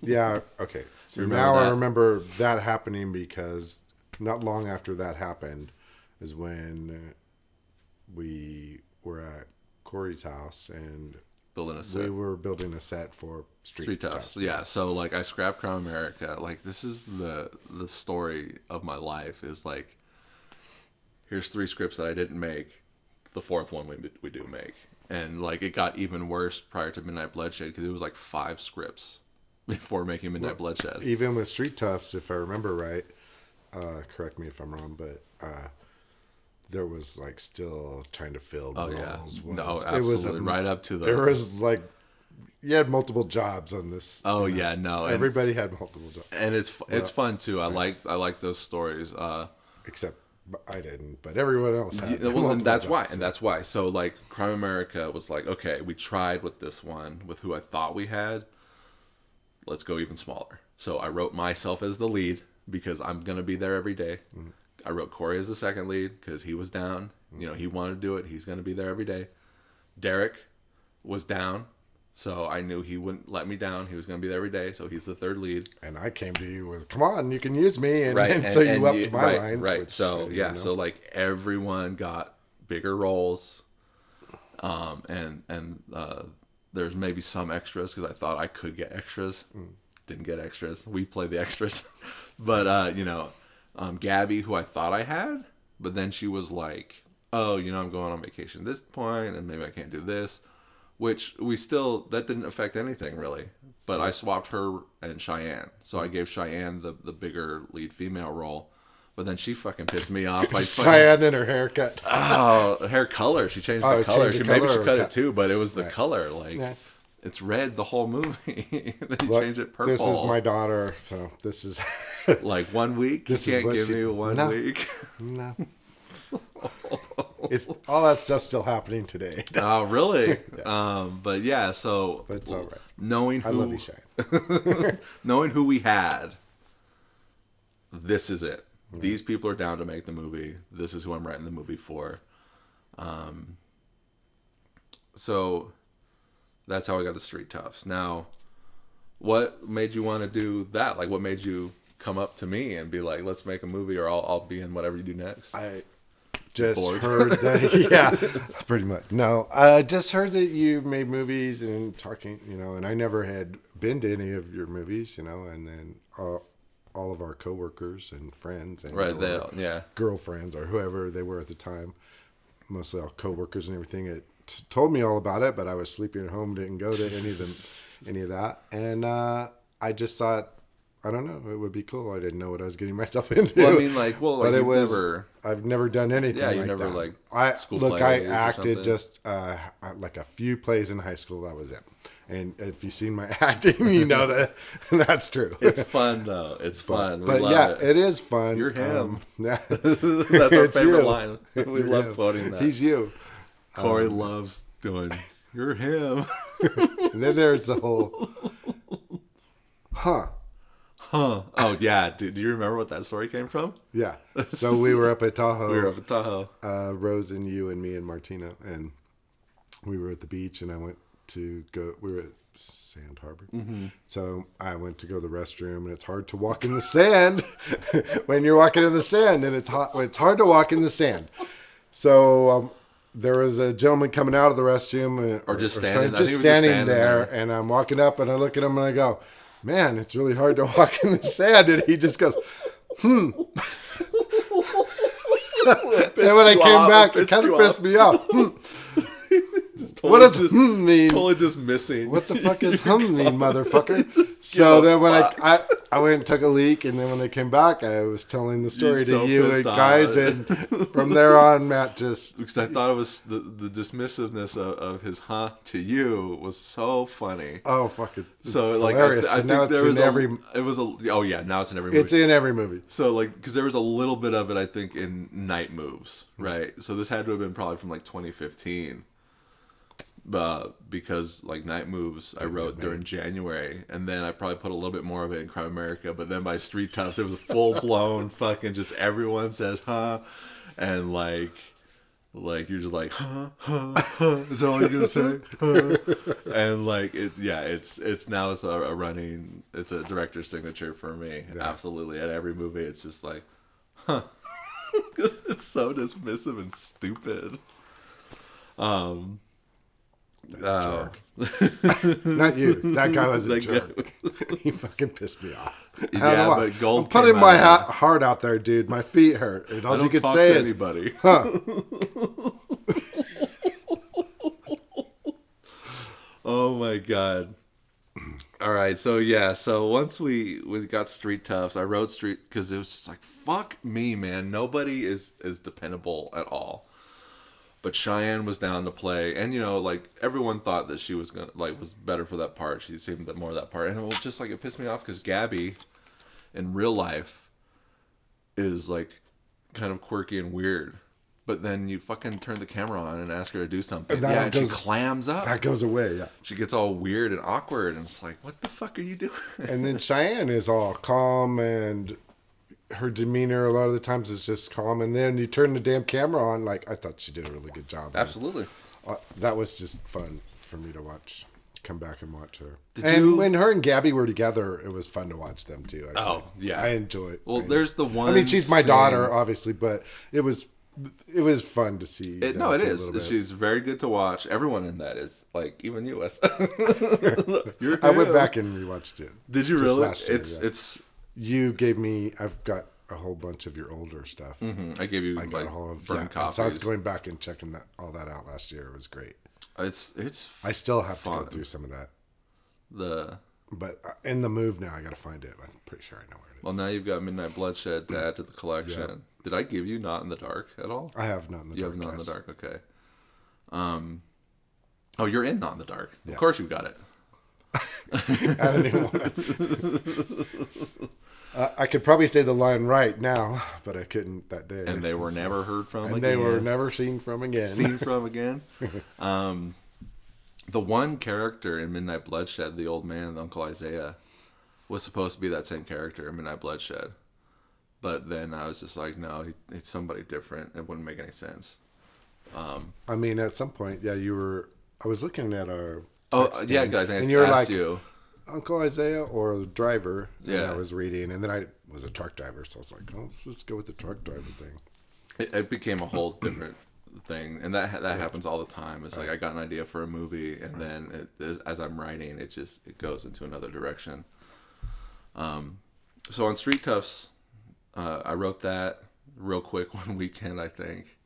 Yeah, okay. So now I remember that happening because not long after that happened is when we were at Corey's house and building a set. We were building a set for Street Toughs. Yeah, so like I scrapped Crown America. Like this is the story of my life is like here's 3 scripts that I didn't make. The 4th one we do make. And like it got even worse prior to Midnight Bloodshed because it was like 5 scripts before making Midnight Bloodshed. Even with Street Toughs, if I remember right, correct me if I'm wrong, but there was like still trying to fill roles. Yeah. No, absolutely. Right up to there was like you had multiple jobs on this. Oh yeah, no. Everybody had multiple jobs. And it's fun too. I like those stories. Except I didn't, but everyone else had. Well, and that's why. And that's why. So like Crime America was like, okay, we tried with this one with who I thought we had. Let's go even smaller. So I wrote myself as the lead because I'm gonna be there every day. Mm-hmm. I wrote Corey as the second lead because he was down. Mm-hmm. He wanted to do it. He's gonna be there every day. Derek was down, so I knew he wouldn't let me down. He was gonna be there every day, so he's the third lead. And I came to you with, "Come on, you can use me," and so you upped my lines. Right. Which, so yeah, so like everyone got bigger roles, and there's maybe some extras because I thought I could get extras. Didn't get extras. We played the extras. But, Gabby, who I thought I had, but then she was like, oh, I'm going on vacation at this point, and maybe I can't do this, which that didn't affect anything, really. But I swapped her and Cheyenne. So I gave Cheyenne the bigger lead female role. But then she fucking pissed me off. Cheyenne and her haircut. Oh, hair color. She changed the color. Maybe she cut it too, but it was the color. Like, it's red the whole movie. Then you change it purple. This is my daughter, so this is... like 1 week? You can't give me 1 week? No. It's all that stuff's still happening today. Oh, really? Yeah. But yeah, so... But it's all right. Knowing who... I love you, Cheyenne. Knowing who we had, this is it. These people are down to make the movie. This is who I'm writing the movie for. So that's how I got to Street Toughs. Now, what made you want to do that? Like, what made you come up to me and be like, let's make a movie or I'll be in whatever you do next? I just heard that, yeah, pretty much. No, I just heard that you made movies and talking, and I never had been to any of your movies, and then all of our coworkers and friends and girlfriends or whoever they were at the time, mostly all coworkers and everything, it told me all about it, but I was sleeping at home, didn't go to any of that. And I just thought, I don't know, it would be cool. I didn't know what I was getting myself into. Well, I mean, like, but it was. I've never done anything. Yeah, you like never that. like school plays I or acted something? just like a few plays in high school. That was it. And if you've seen my acting, you know that that's true. It's fun though. It's fun. We But love yeah, it. it is fun. You're him. Yeah. That's our It's favorite you. line. We You're love him. quoting that. He's you. Corey loves doing. You're him. And then there's the whole, huh? Huh? Oh yeah, dude. Do you remember what that story came from? Yeah. So we were up at Tahoe. We were up at Tahoe. Rose and you and me and Martina, and we were at the beach, and I went to go. We were at Sand Harbor, so I went to go to the restroom, and it's hard to walk in the sand when you're walking in the sand, and it's hot. It's hard to walk in the sand. So there was a gentleman coming out of the restroom, Or just standing- sorry, I think just he was just standing standing there, there. and I'm walking up, and I look at him, and I go, "Man, it's really hard to walk in the sand," and he just goes, And when I came back, it kind of pissed me off. What does mean? Totally just missing. What the fuck is mean, motherfucker? So then when I went and took a leak, and then when they came back, I was telling the story You're to so you pissed and off. guys, and from there on, Matt just Because I thought it was the dismissiveness of his to you was so funny. fuck it. It's So like hilarious. I And now think it's there was in every. oh yeah, now it's in every movie. It's in every movie. So like because there was a little bit of it I think in Night Moves, right? So this had to have been probably from like 2015. Because like Night Moves I wrote during January, and then I probably put a little bit more of it in Crime America, but then by Street Toughs it was a full blown fucking just everyone says and like you're just like is that all you're gonna say? And like it's now it's a running, it's a director's signature for me. Absolutely, at every movie it's just like because it's so dismissive and stupid. Jerk. Not you. That guy was a That jerk. guy- He fucking pissed me off. I don't Yeah, know why. but gold I'm putting came my out. heart out there, dude. My feet hurt. And all I you don't could talk say to is, anybody. Oh my god. All right, so once we got Street Toughs, I wrote Street because it was just like fuck me, man. Nobody is dependable at all. But Cheyenne was down to play, and like everyone thought that she was gonna was better for that part. She seemed more of that part, and it was just like it pissed me off because Gabby, in real life, is like kind of quirky and weird. But then you fucking turn the camera on and ask her to do something, and she clams up. that goes away, yeah. She gets all weird and awkward, and it's like, what the fuck are you doing? And then Cheyenne is all calm, and her demeanor a lot of the times is just calm. And then you turn the damn camera on, like I thought she did a really good job. Absolutely. That was just fun for me to watch. Come back and watch her. When her and Gabby were together, it was fun to watch them too. Actually. Oh, yeah. I enjoy it. Well, there's the one. I mean, she's my scene- daughter, obviously, but it was fun to see. It them two a is. little bit. She's very good to watch. Everyone in that is like, even you, Wes. I went back and rewatched it. Did you just really? last year, yeah. It's. You gave me. I've got a whole bunch of your older stuff. I gave you I got like a whole of burned copies. So I was going back and checking all that out last year. It was great. It's. I still have fun. to go through some of that. But in the move now, I got to find it. I'm pretty sure I know where it is. Well, now you've got Midnight Bloodshed to add to the collection. Yeah. Did I give you Not in the Dark at all? I have Not in the You Dark. have Not in the yes. Dark. Okay. Oh, you're in Not in the Dark. Of course you got it. I don't even want to. I could probably say the line right now, but I couldn't that day. And they were never heard from And again. they were never seen from again. Seen from again. The one character in Midnight Bloodshed, the old man, Uncle Isaiah, was supposed to be that same character in Midnight Bloodshed. But then I was just like, no, it's somebody different. It wouldn't make any sense. I mean, at some point, yeah, you were. I was looking at our. Oh, text yeah, I and think you I were asked like, you. Uncle Isaiah or the driver. And Yeah. I was reading, and then I was a truck driver, so I was like, oh, let's just go with the truck driver thing. It became a whole different thing, and that happens all the time. It's like I got an idea for a movie, and then as I'm writing, it goes into another direction. So on Street Toughs, I wrote that real quick one weekend, I think,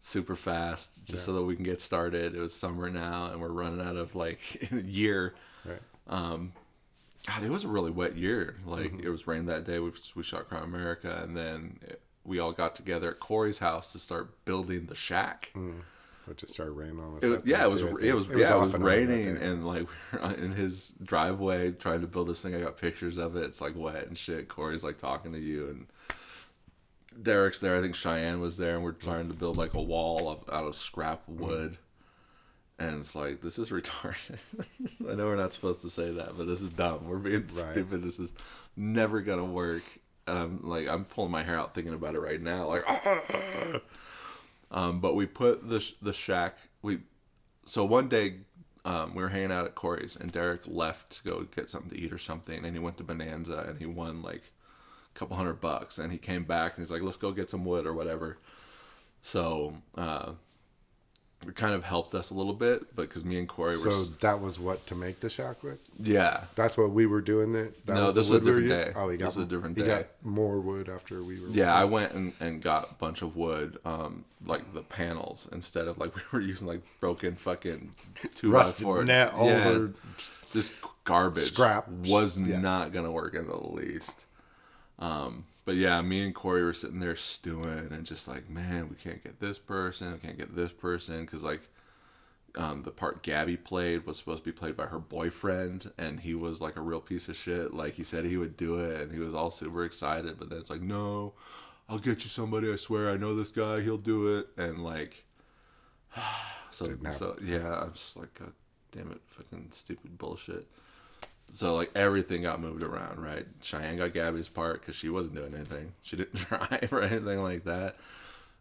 super fast, just so that we can get started. It was summer now, and we're running out of like year. Right. God, it was a really wet year. Like it was rain that day. We shot Crime America, and then we all got together at Corey's house to start building the shack. Which it started raining on us. It was off and on raining, that day. and like we were in his driveway trying to build this thing. I got pictures of it. It's like wet and shit. Corey's like talking to you, and Derek's there. I think Cheyenne was there, and we're trying to build like a wall out of scrap wood. And it's like, this is retarded. I know we're not supposed to say that, but this is dumb. We're being stupid. This is never gonna work. I'm pulling my hair out thinking about it right now. Like, but we put the shack. So one day we were hanging out at Corey's, and Derek left to go get something to eat or something, and he went to Bonanza, and he won like a couple $100, and he came back, and he's like, let's go get some wood or whatever. So it kind of helped us a little bit, but because me and Corey were... So that was what, to make the shack with? Yeah. That's what we were doing? No, this was a different day. Oh, this was a different day. He got more wood after we were... Yeah, I went and got a bunch of wood, like the panels, instead of like we were using like broken fucking 2x4. Net over... This garbage. Scrap. Was not going to work in the least. But yeah, me and Corey were sitting there stewing and just like, man, we can't get this person. Because like the part Gabby played was supposed to be played by her boyfriend, and he was like a real piece of shit. Like he said he would do it, and he was all super excited, but then it's like, no, I'll get you somebody, I swear, I know this guy, he'll do it. And like, so yeah, I'm just like, God damn it, fucking stupid bullshit. So, like, everything got moved around, right? Cheyenne got Gabby's part because she wasn't doing anything. She didn't drive or anything like that.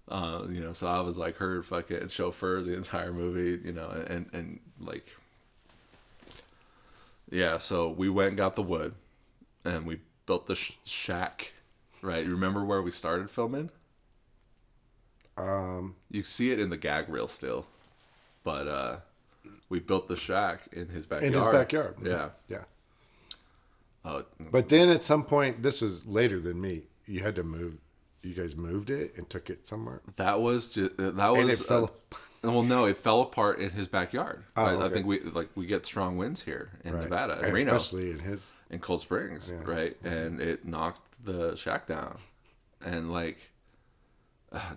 So I was, like, her fucking chauffeur the entire movie, and like... Yeah, so we went and got the wood, and we built the shack, right? You remember where we started filming? You see it in the gag reel still, but we built the shack in his backyard. In his backyard. Yeah. Yeah. Oh, but then at some point, this was later than me. You had to move. You guys moved it and took it somewhere. That was And it fell. Well, no, it fell apart in his backyard. Oh, right? okay. I think we get strong winds here in Nevada, and Reno, especially in Cold Springs, right? And it knocked the shack down, and like,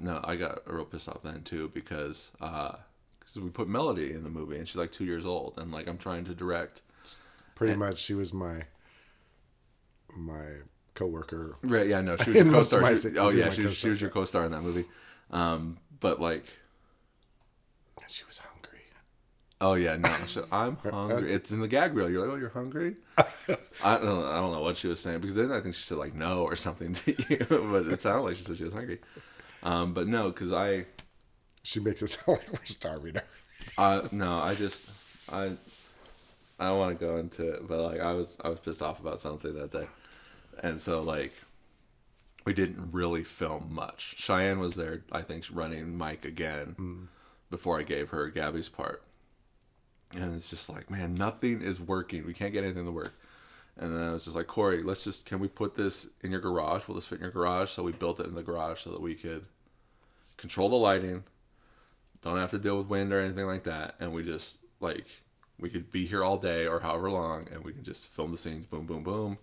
no, I got real pissed off then too because we put Melody in the movie, and she's like 2 years old, and like I'm trying to direct. Pretty much, she was my coworker. Right? Yeah, no, she was your co-star. She was your co-star. co-star in that movie. But like, she was hungry. Oh yeah, no, I'm hungry. It's in the gag reel. You're like, oh, you're hungry? I don't know what she was saying, because then I think she said like no or something to you, but it sounded like she said she was hungry. But no, because she makes it sound like we're starving her. No, I don't want to go into it, but like I was pissed off about something that day, and so like we didn't really film much. Cheyenne was there, I think, running mic again before I gave her Gabby's part, and it's just like, man, nothing is working. We can't get anything to work. And then I was just like, Corey, can we put this in your garage? Will this fit in your garage? So we built it in the garage so that we could control the lighting, don't have to deal with wind or anything like that, and we just like. We could be here all day or however long, and we can just film the scenes, boom, boom, boom.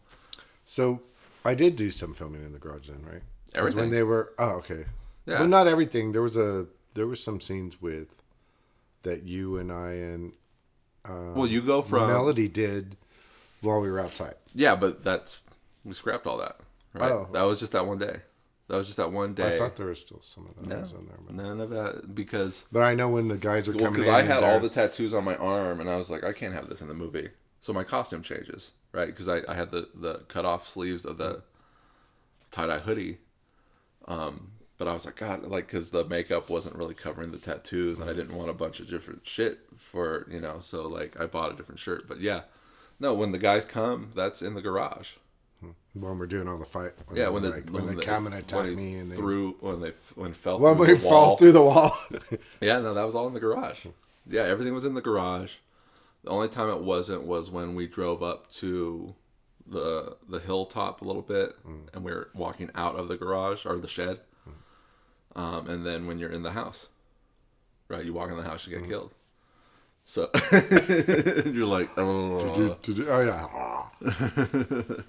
So I did do some filming in the garage then, right? Everything. When they were, okay. Yeah. Well, not everything. There was some scenes that you and I and well, you go from Melody did while we were outside. Yeah, but we scrapped all that. Right? Oh. That was just that one day. I thought there was still some of that in there. But... None of that, because... But I know when the guys are coming in... Because I had all the tattoos on my arm, and I was like, I can't have this in the movie. So my costume changes, right? Because I had the cut-off sleeves of the tie-dye hoodie. But I was like, God, like, because the makeup wasn't really covering the tattoos, and I didn't want a bunch of different shit for, so, like, I bought a different shirt. But, yeah. No, when the guys come, that's in the garage. When we're doing all the fight, when they come and attack me and when fell through the wall. Yeah, no, that was all in the garage. Yeah, everything was in the garage. The only time it wasn't was when we drove up to the hilltop a little bit, and we were walking out of the garage or the shed. And then when you're in the house, right? You walk in the house, you get killed. So you're like, oh, Oh yeah.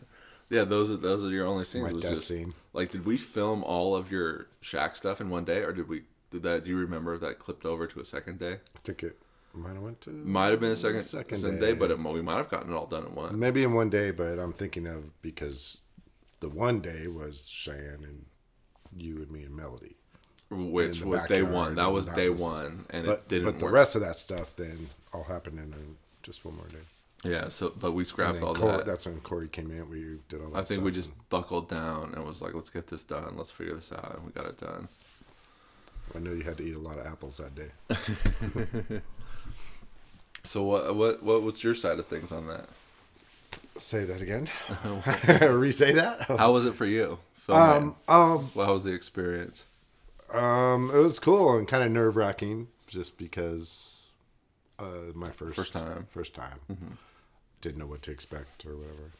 yeah. Those are your only scenes. My Was death just scene. like, did we film all of your Shaq stuff in one day, or did we? Did that? Do you remember if that clipped over to a second day? I think it might have went to. Might have been a second day, but we might have gotten it all done in one. Maybe in one day, but I'm thinking of because the one day was Cheyenne and you and me and Melody. Which was day one. That was day one, and it didn't work. But the rest of that stuff then all happened in just one more day. Yeah, but we scrapped all Corey, that. That's when Corey came in. We did all that I think stuff we just buckled down and was like, let's get this done. Let's figure this out, and we got it done. I know you had to eat a lot of apples that day. So what's your side of things on that? Say that again. Re-say that. How was it for you? Filming? How was the experience? It was cool and kind of nerve wracking, just because my first time, Mm-hmm. didn't know what to expect or whatever,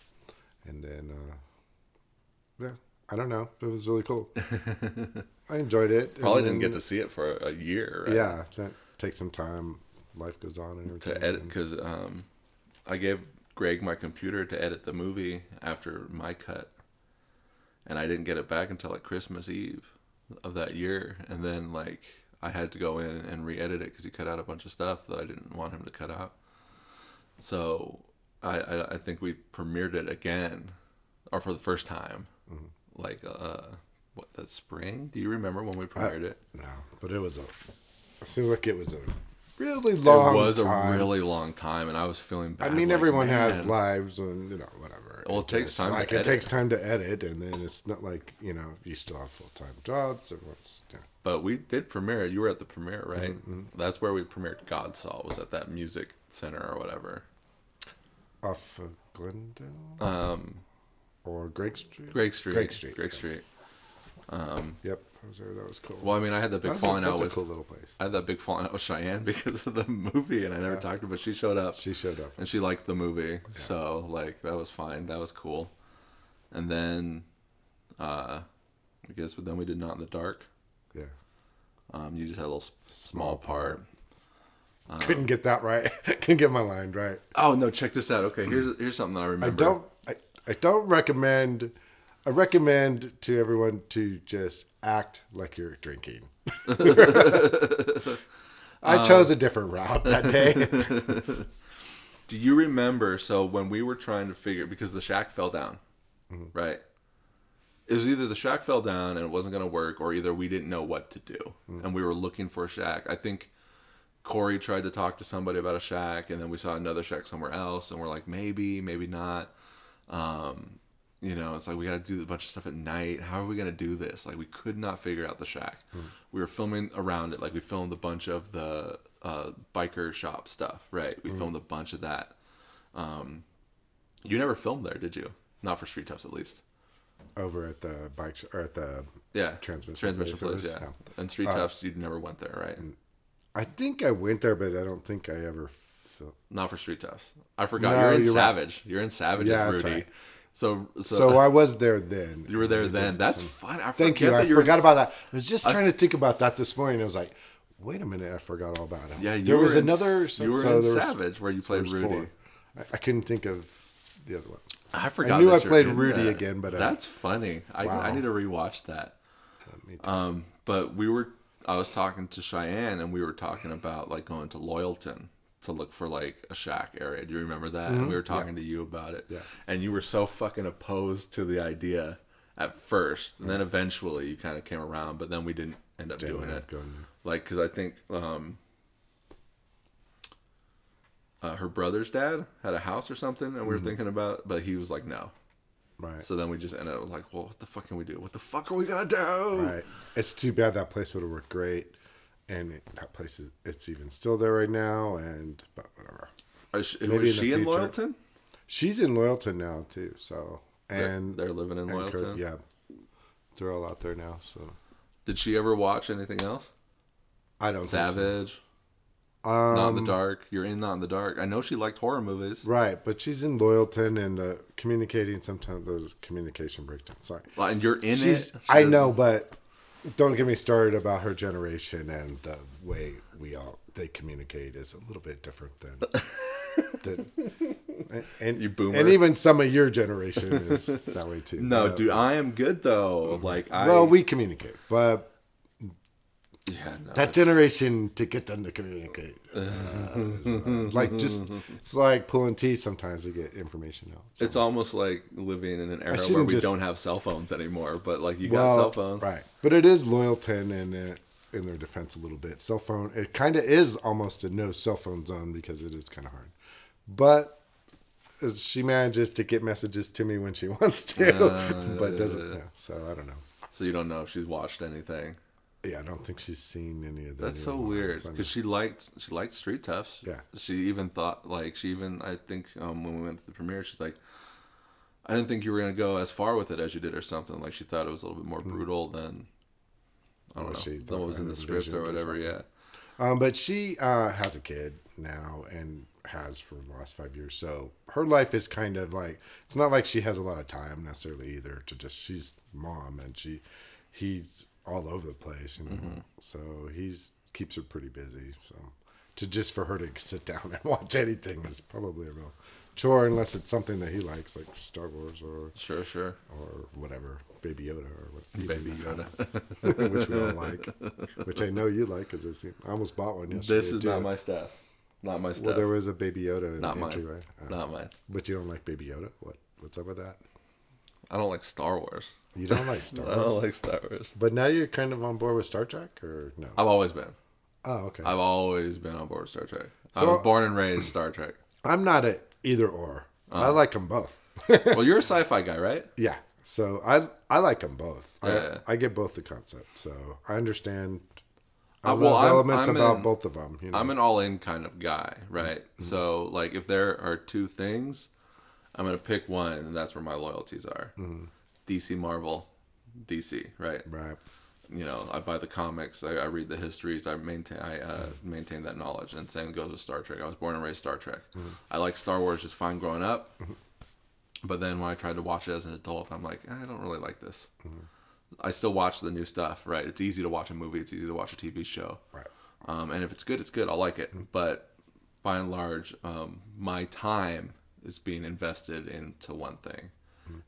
and then yeah, I don't know. It was really cool. I enjoyed it. Probably didn't get to see it for a year. Right? Yeah, that takes some time. Life goes on and everything. To edit, because I gave Greg my computer to edit the movie after my cut, and I didn't get it back until like Christmas Eve of that year, and then like I had to go in and re-edit it because he cut out a bunch of stuff that I didn't want him to cut out. So I think we premiered it again, or for the first time, like what, that spring? Do you remember when we premiered it? No, but it seemed like it was a really long. It was time. a really long time, and I was feeling bad. I mean, like, everyone man. has lives, and whatever. Well, it takes time. Like to it edit. takes time to edit, and then it's not like you still have full-time jobs. Everyone's But we did premiere it. You were at the premiere, right? Mm-hmm. That's where we premiered Godsaw. Was at that music center or whatever. Off of Glendale. Or Greg Street. Greg Street. Yep, I was there. That was cool. Well, I mean, I had the big falling out with. That's a cool little place. I had that big falling out with Cheyenne because of the movie, and I never talked to her, but she showed up. She showed up, and she liked the movie, so like that was fine. That was cool. And then, I guess, but then we did Not in the Dark. Yeah. You just had a little small part. Couldn't get that right. Couldn't get my line right. Oh no! Check this out. Okay, here's something that I remember. I don't recommend. I recommend to everyone to just act like you're drinking. I chose a different route that day. Do you remember? So when we were trying to figure, because the shack fell down, right? It was either the shack fell down and it wasn't going to work, or either we didn't know what to do and we were looking for a shack. I think Corey tried to talk to somebody about a shack, and then we saw another shack somewhere else, and we're like, maybe not. It's like we got to do a bunch of stuff at night. How are we going to do this? Like, we could not figure out the shack. We were filming around it. Like, we filmed a bunch of the biker shop stuff, right? We filmed a bunch of that. You never filmed there, did you? Not for Street Toughs, at least. Over at the bike or at the transmission place, yeah. And Street Toughs, you never went there, right? I think I went there, but I don't think I ever filmed. Not for Street Toughs. I forgot. No, you're in you're Savage. Right. You're in Savage, yeah, Rudy. That's right. So I was there then. You were there then. That's fine. Thank you. I forgot about that. I was just trying to think about that this morning. I was like, wait a minute, I forgot all about it. Yeah, there was another. You were in Savage where you played Rudy. I couldn't think of the other one. I forgot. I knew I played Rudy again, but that's funny. I need to rewatch that. Me too. But I was talking to Cheyenne, and we were talking about like going to Loyalton to look for like a shack area. Do you remember that? And we were talking to you about it. Yeah. And you were so fucking opposed to the idea at first, and then eventually you kind of came around, but then we didn't end up doing it. Like, because I think her brother's dad had a house or something, and we were thinking about, but he was like, no. Right. So then we just ended up like, well, what the fuck can we do? What the fuck are we gonna do? Right. It's too bad. That place would have worked great, and that place it's even still there right now. But whatever. Was she in Loyalton? She's in Loyalton now too. So they're living in Loyalton. Yeah, they're all out there now. So did she ever watch anything else? I don't. Savage. Not in the Dark. You're in Not in the Dark. I know she liked horror movies. Right, but she's in Loyalton and communicating. Sometimes there's communication breakdowns. Sorry. Well, and you're in it. I know, but don't get me started about her generation, and the way they communicate is a little bit different than and You boomer. and even some of your generation is that way too. No, dude, I am good though. Like well, we communicate, but yeah, no, that generation to get them to communicate, it's like pulling teeth sometimes to get information out. So. It's almost like living in an era shouldn't where we just- don't have cell phones anymore. But like you got cell phones, right? But it is Loyalton in their defense a little bit. Cell phone, it kind of is almost a no cell phone zone because it is kind of hard. But she manages to get messages to me when she wants to, but doesn't. Yeah, so I don't know. So you don't know if she's watched anything. Yeah, I don't think she's seen any of that. That's so weird because she liked Street Toughs. Yeah. She even thought I think when we went to the premiere, she's like, I didn't think you were gonna go as far with it as you did or something. Like she thought it was a little bit more brutal than I don't know than what was in the script or whatever. Yeah. But she has a kid now and has for the last 5 years. So her life is kind of like, it's not like she has a lot of time necessarily either to just, she's mom and he's all over the place, you know. So keeps her pretty busy. So for her to sit down and watch anything is probably a real chore unless it's something that he likes, like Star Wars or Sure. or whatever, Baby Yoda or what, Baby Yoda. which we all like, which I know you like because I almost bought one yesterday. This is too. not my stuff. Not my stuff. Well, there was a Baby Yoda in Not the mine. entryway. Not mine. But you don't like Baby Yoda? What's up with that? I don't like Star Wars. You don't like Star I Wars? don't like Star Wars. But now you're kind of on board with Star Trek, or no? I've always been. Oh, okay. I've always been on board with Star Trek. I So- was born and raised Star Trek. I'm not a either or. I like them both. Well, you're a sci-fi guy, right? Yeah. So I like them both. Yeah. I get both the concept. So I understand. Well, love elements I'm about in- both of them. You know? I'm an all-in kind of guy, right? So, like, if there are two things, I'm gonna pick one, and that's where my loyalties are. DC, Marvel, DC, right? Right. You know, I buy the comics, I read the histories, I maintain that knowledge, and same goes with Star Trek. I was born and raised Star Trek. I like Star Wars just fine growing up, but then when I tried to watch it as an adult, I'm like, I don't really like this. I still watch the new stuff, right? It's easy to watch a movie, it's easy to watch a TV show, Right. and if it's good, it's good. I'll like it, but by and large, my time is being invested into one thing,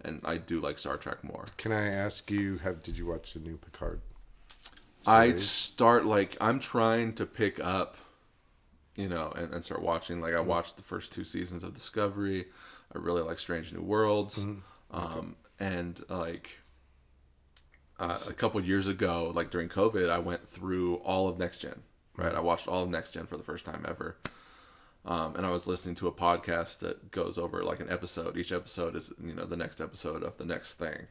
and I do like Star Trek more. Can I ask you? Did you watch the new Picard? I start I'm trying to pick up, you know, and start watching. Like I watched the first 2 seasons of Discovery. I really like Strange New Worlds, and like a couple years ago, like during COVID, I went through all of Next Gen. Right, I watched all of Next Gen for the first time ever. And I was listening to a podcast that goes over like an episode. Each episode is, you know, the next episode of the next thing.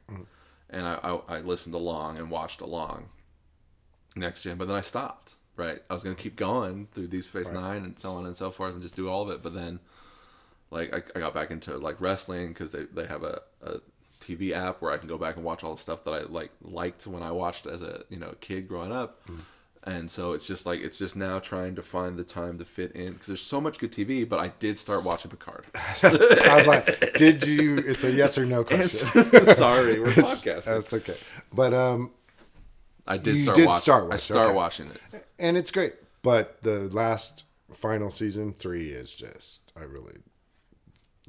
And I listened along and watched along Next Gen, but then I stopped. Right, I was gonna keep going through Deep Space Nine and so on and so forth, and just do all of it. But then, like, I got back into like wrestling because they have a TV app where I can go back and watch all the stuff that I liked when I watched as a kid growing up. And so it's just now trying to find the time to fit in because there's so much good TV. But I did start watching Picard. I'm like, did you? It's a yes or no question. Sorry, we're podcasting. That's okay. But I did you start did watching. start I watching, started okay. watching it. and it's great. But the last final season 3 is just, I really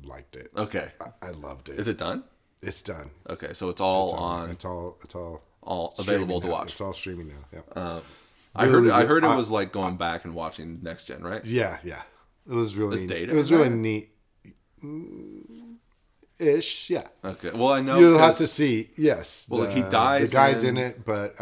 liked it. Okay, I loved it. is it done? It's done. Okay, so it's all on, It's all all streaming available to now. watch. It's all streaming now. Yeah. I heard it was like going back and watching Next Gen, right? Yeah. It was really It's dated, It was really right? neat. Ish, yeah. Okay. Well, I know You'll have 'cause- to see. Yes. Well, he dies The guy's in- in it, but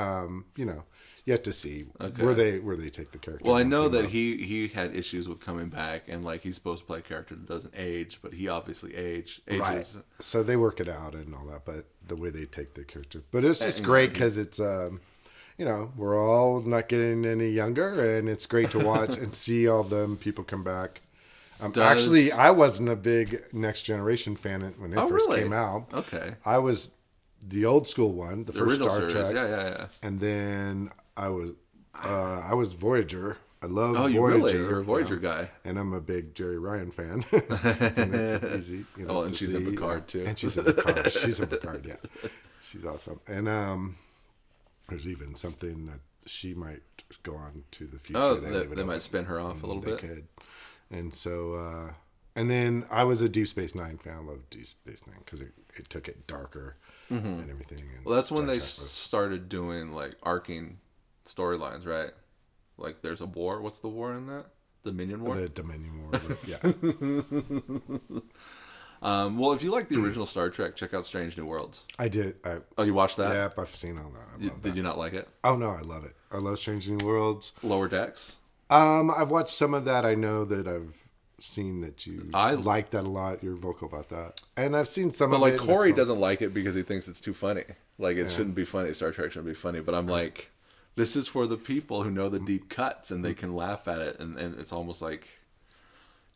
you know, you have to see Okay. where they take the character. Well, I and know everything that up. he had issues with coming back, and like he's supposed to play a character that doesn't age, but he obviously ages. Right. So they work it out and all that, but the way they take the character, but it's just And, great because it's you know, we're all not getting any younger, and it's great to watch and see all them people come back. Actually, I wasn't a big Next Generation fan when it first really? came out. Okay. I was the old school one, the first Original Star series. Trek, Yeah. and then I was Voyager. I love Oh, Voyager. you really? You're a Voyager guy. And I'm a big Jerry Ryan fan. And it's easy. You know, Oh, and to she's in see. Picard, too. And she's in Picard. She's in Picard, yeah. She's awesome. And There's even something that she might go on to the future. Oh, they might spin her off a little bit. Could. And so, and then I was a Deep Space Nine fan. I love Deep Space Nine because it took it darker and everything. And Well, that's when they started doing like arcing storylines, right? Like there's a war. What's the war in that? Dominion War? The Dominion War. Yeah. Well, if you like the original Star Trek, check out Strange New Worlds. I did. Oh, you watched that? Yep, I've seen all that. Did you not like it? Oh, no, I love it. I love Strange New Worlds. Lower Decks? I've watched some of that. I know that I've seen that you like that a lot. You're vocal about that. And I've seen some of it. But like Corey doesn't like it because he thinks it's too funny. Like it shouldn't be funny. Star Trek shouldn't be funny. But I'm like, this is for the people who know the deep cuts and they can laugh at it. And it's almost like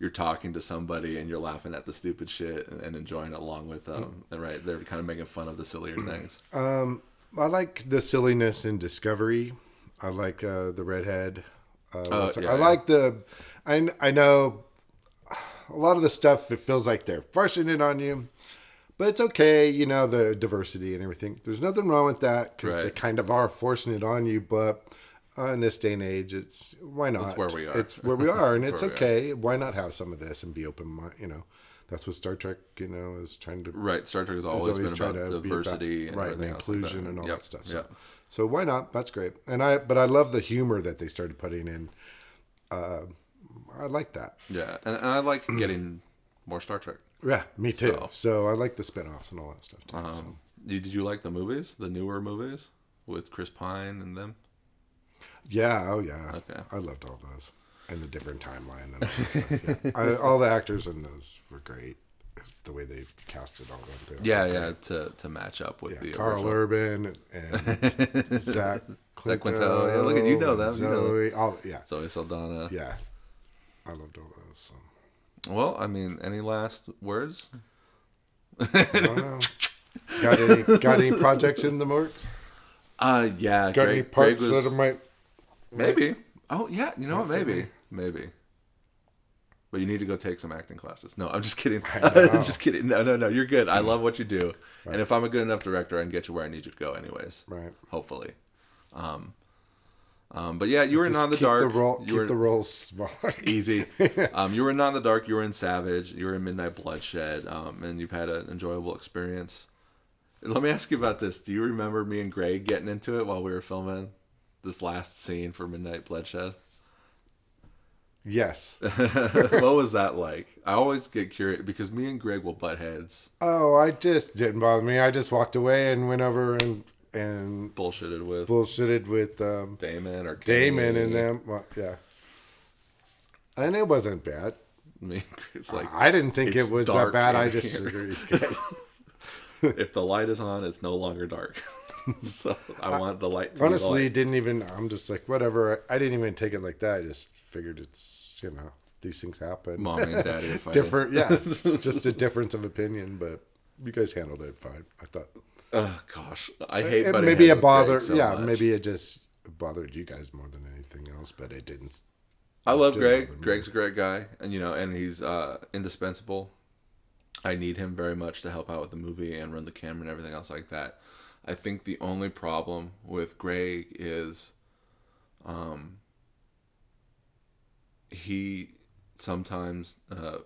you're talking to somebody and you're laughing at the stupid shit and enjoying it along with them. And right, they're kind of making fun of the sillier things. I like the silliness in Discovery. I like the redhead. I like the. I know a lot of the stuff. It feels like they're forcing it on you, but it's okay. You know, the diversity and everything. There's nothing wrong with that because they kind of are forcing it on you. But in this day and age, it's why not? It's where we are. It's where we are, and it's okay. Why not have some of this and be open? You know, that's what Star Trek, is trying to. Right, Star Trek has always been about diversity and and inclusion and all that stuff. So. Yeah. So why not? That's great. But I love the humor that they started putting in. I like that. Yeah, and I like getting more Star Trek. Yeah, me too. So I like the spinoffs and all that stuff too. Did you like the movies, the newer movies with Chris Pine and them? Yeah. Oh yeah. Okay. I loved all those and the different timeline and all that stuff. Yeah. All the actors in those were great. The way they casted all of them. Yeah, to match up with the Carl original. Urban and Zach Quinto. Yeah, look at you know them. Zoe, Zoe Saldana. Yeah, I loved all those. So. Well, I mean, any last words? I don't know. Got any projects in the works? Yeah. Got any parts that might? Maybe. Oh yeah, you know what? Maybe. But you need to go take some acting classes. No, I'm just kidding. Just kidding. No. You're good. I love what you do. Right. And if I'm a good enough director, I can get you where I need you to go anyways. Right. Hopefully. But yeah, you were in On the Dark. Keep the roles small. Easy. You were in On the Dark. You were in Savage. You were in Midnight Bloodshed. And you've had an enjoyable experience. Let me ask you about this. Do you remember me and Greg getting into it while we were filming this last scene for Midnight Bloodshed? Yes. What was that like? I always get curious because me and Greg will butt heads. Oh, I just didn't bother me. I just walked away and went over and bullshitted with Damon or Damon and them. Well, yeah. And it wasn't bad. It's like I didn't think it was that bad. I just agree. If the light is on, it's no longer dark. So I want the light to honestly didn't even. I'm just like whatever. I didn't even take it like that. I just figured it's these things happen. Mommy and daddy are fighting. Different, yeah. It's just a difference of opinion, but you guys handled it fine. I thought. Oh gosh, I hate. Maybe it bothered. So maybe it just bothered you guys more than anything else, but it didn't. I love Greg. Greg's a great guy, and and he's indispensable. I need him very much to help out with the movie and run the camera and everything else like that. I think the only problem with Greg is he sometimes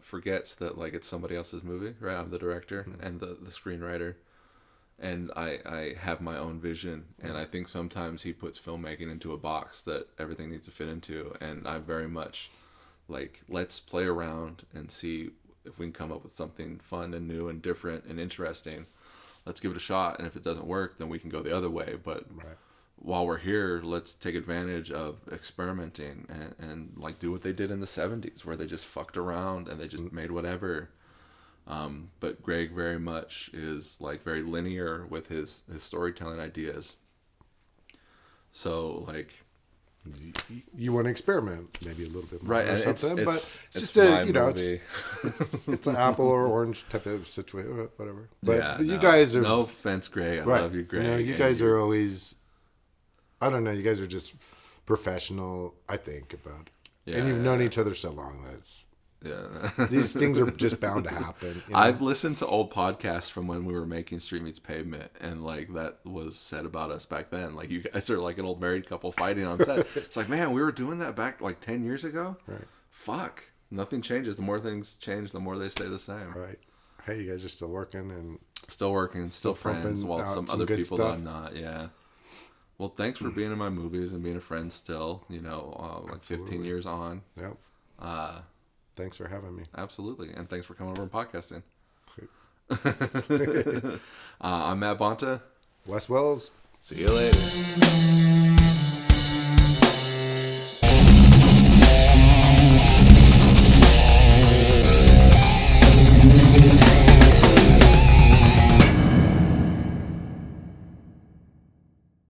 forgets that like it's somebody else's movie, right? I'm the director and the screenwriter, and I have my own vision, and I think sometimes he puts filmmaking into a box that everything needs to fit into, and I very much like, let's play around and see if we can come up with something fun and new and different and interesting. Let's give it a shot, and if it doesn't work, then we can go the other way. But while we're here, let's take advantage of experimenting and like do what they did in the 70s, where they just fucked around and they just made whatever. But Greg very much is like very linear with his storytelling ideas. So like, you want to experiment maybe a little bit more, right? Or and something, but it's just it's an apple or orange type of situation, whatever. But you guys are no offense, Greg. I love you, Greg. You guys are always. I don't know. You guys are just professional. I think about, and you've known each other so long that Yeah. These things are just bound to happen. You know? I've listened to old podcasts from when we were making Street Meets Pavement, and like that was said about us back then. Like you guys are like an old married couple fighting on set. It's like, man, we were doing that back like 10 years ago. Right. Fuck. Nothing changes. The more things change, the more they stay the same. Right. Hey, you guys are still working and still working, still friends. While some other people stuff. that I'm not. Yeah. Well, thanks for being in my movies and being a friend still. You know, like 15 years on. Yep. Thanks for having me. Absolutely. And thanks for coming over and podcasting. I'm Matt Bonta. Wes Wells. See you later.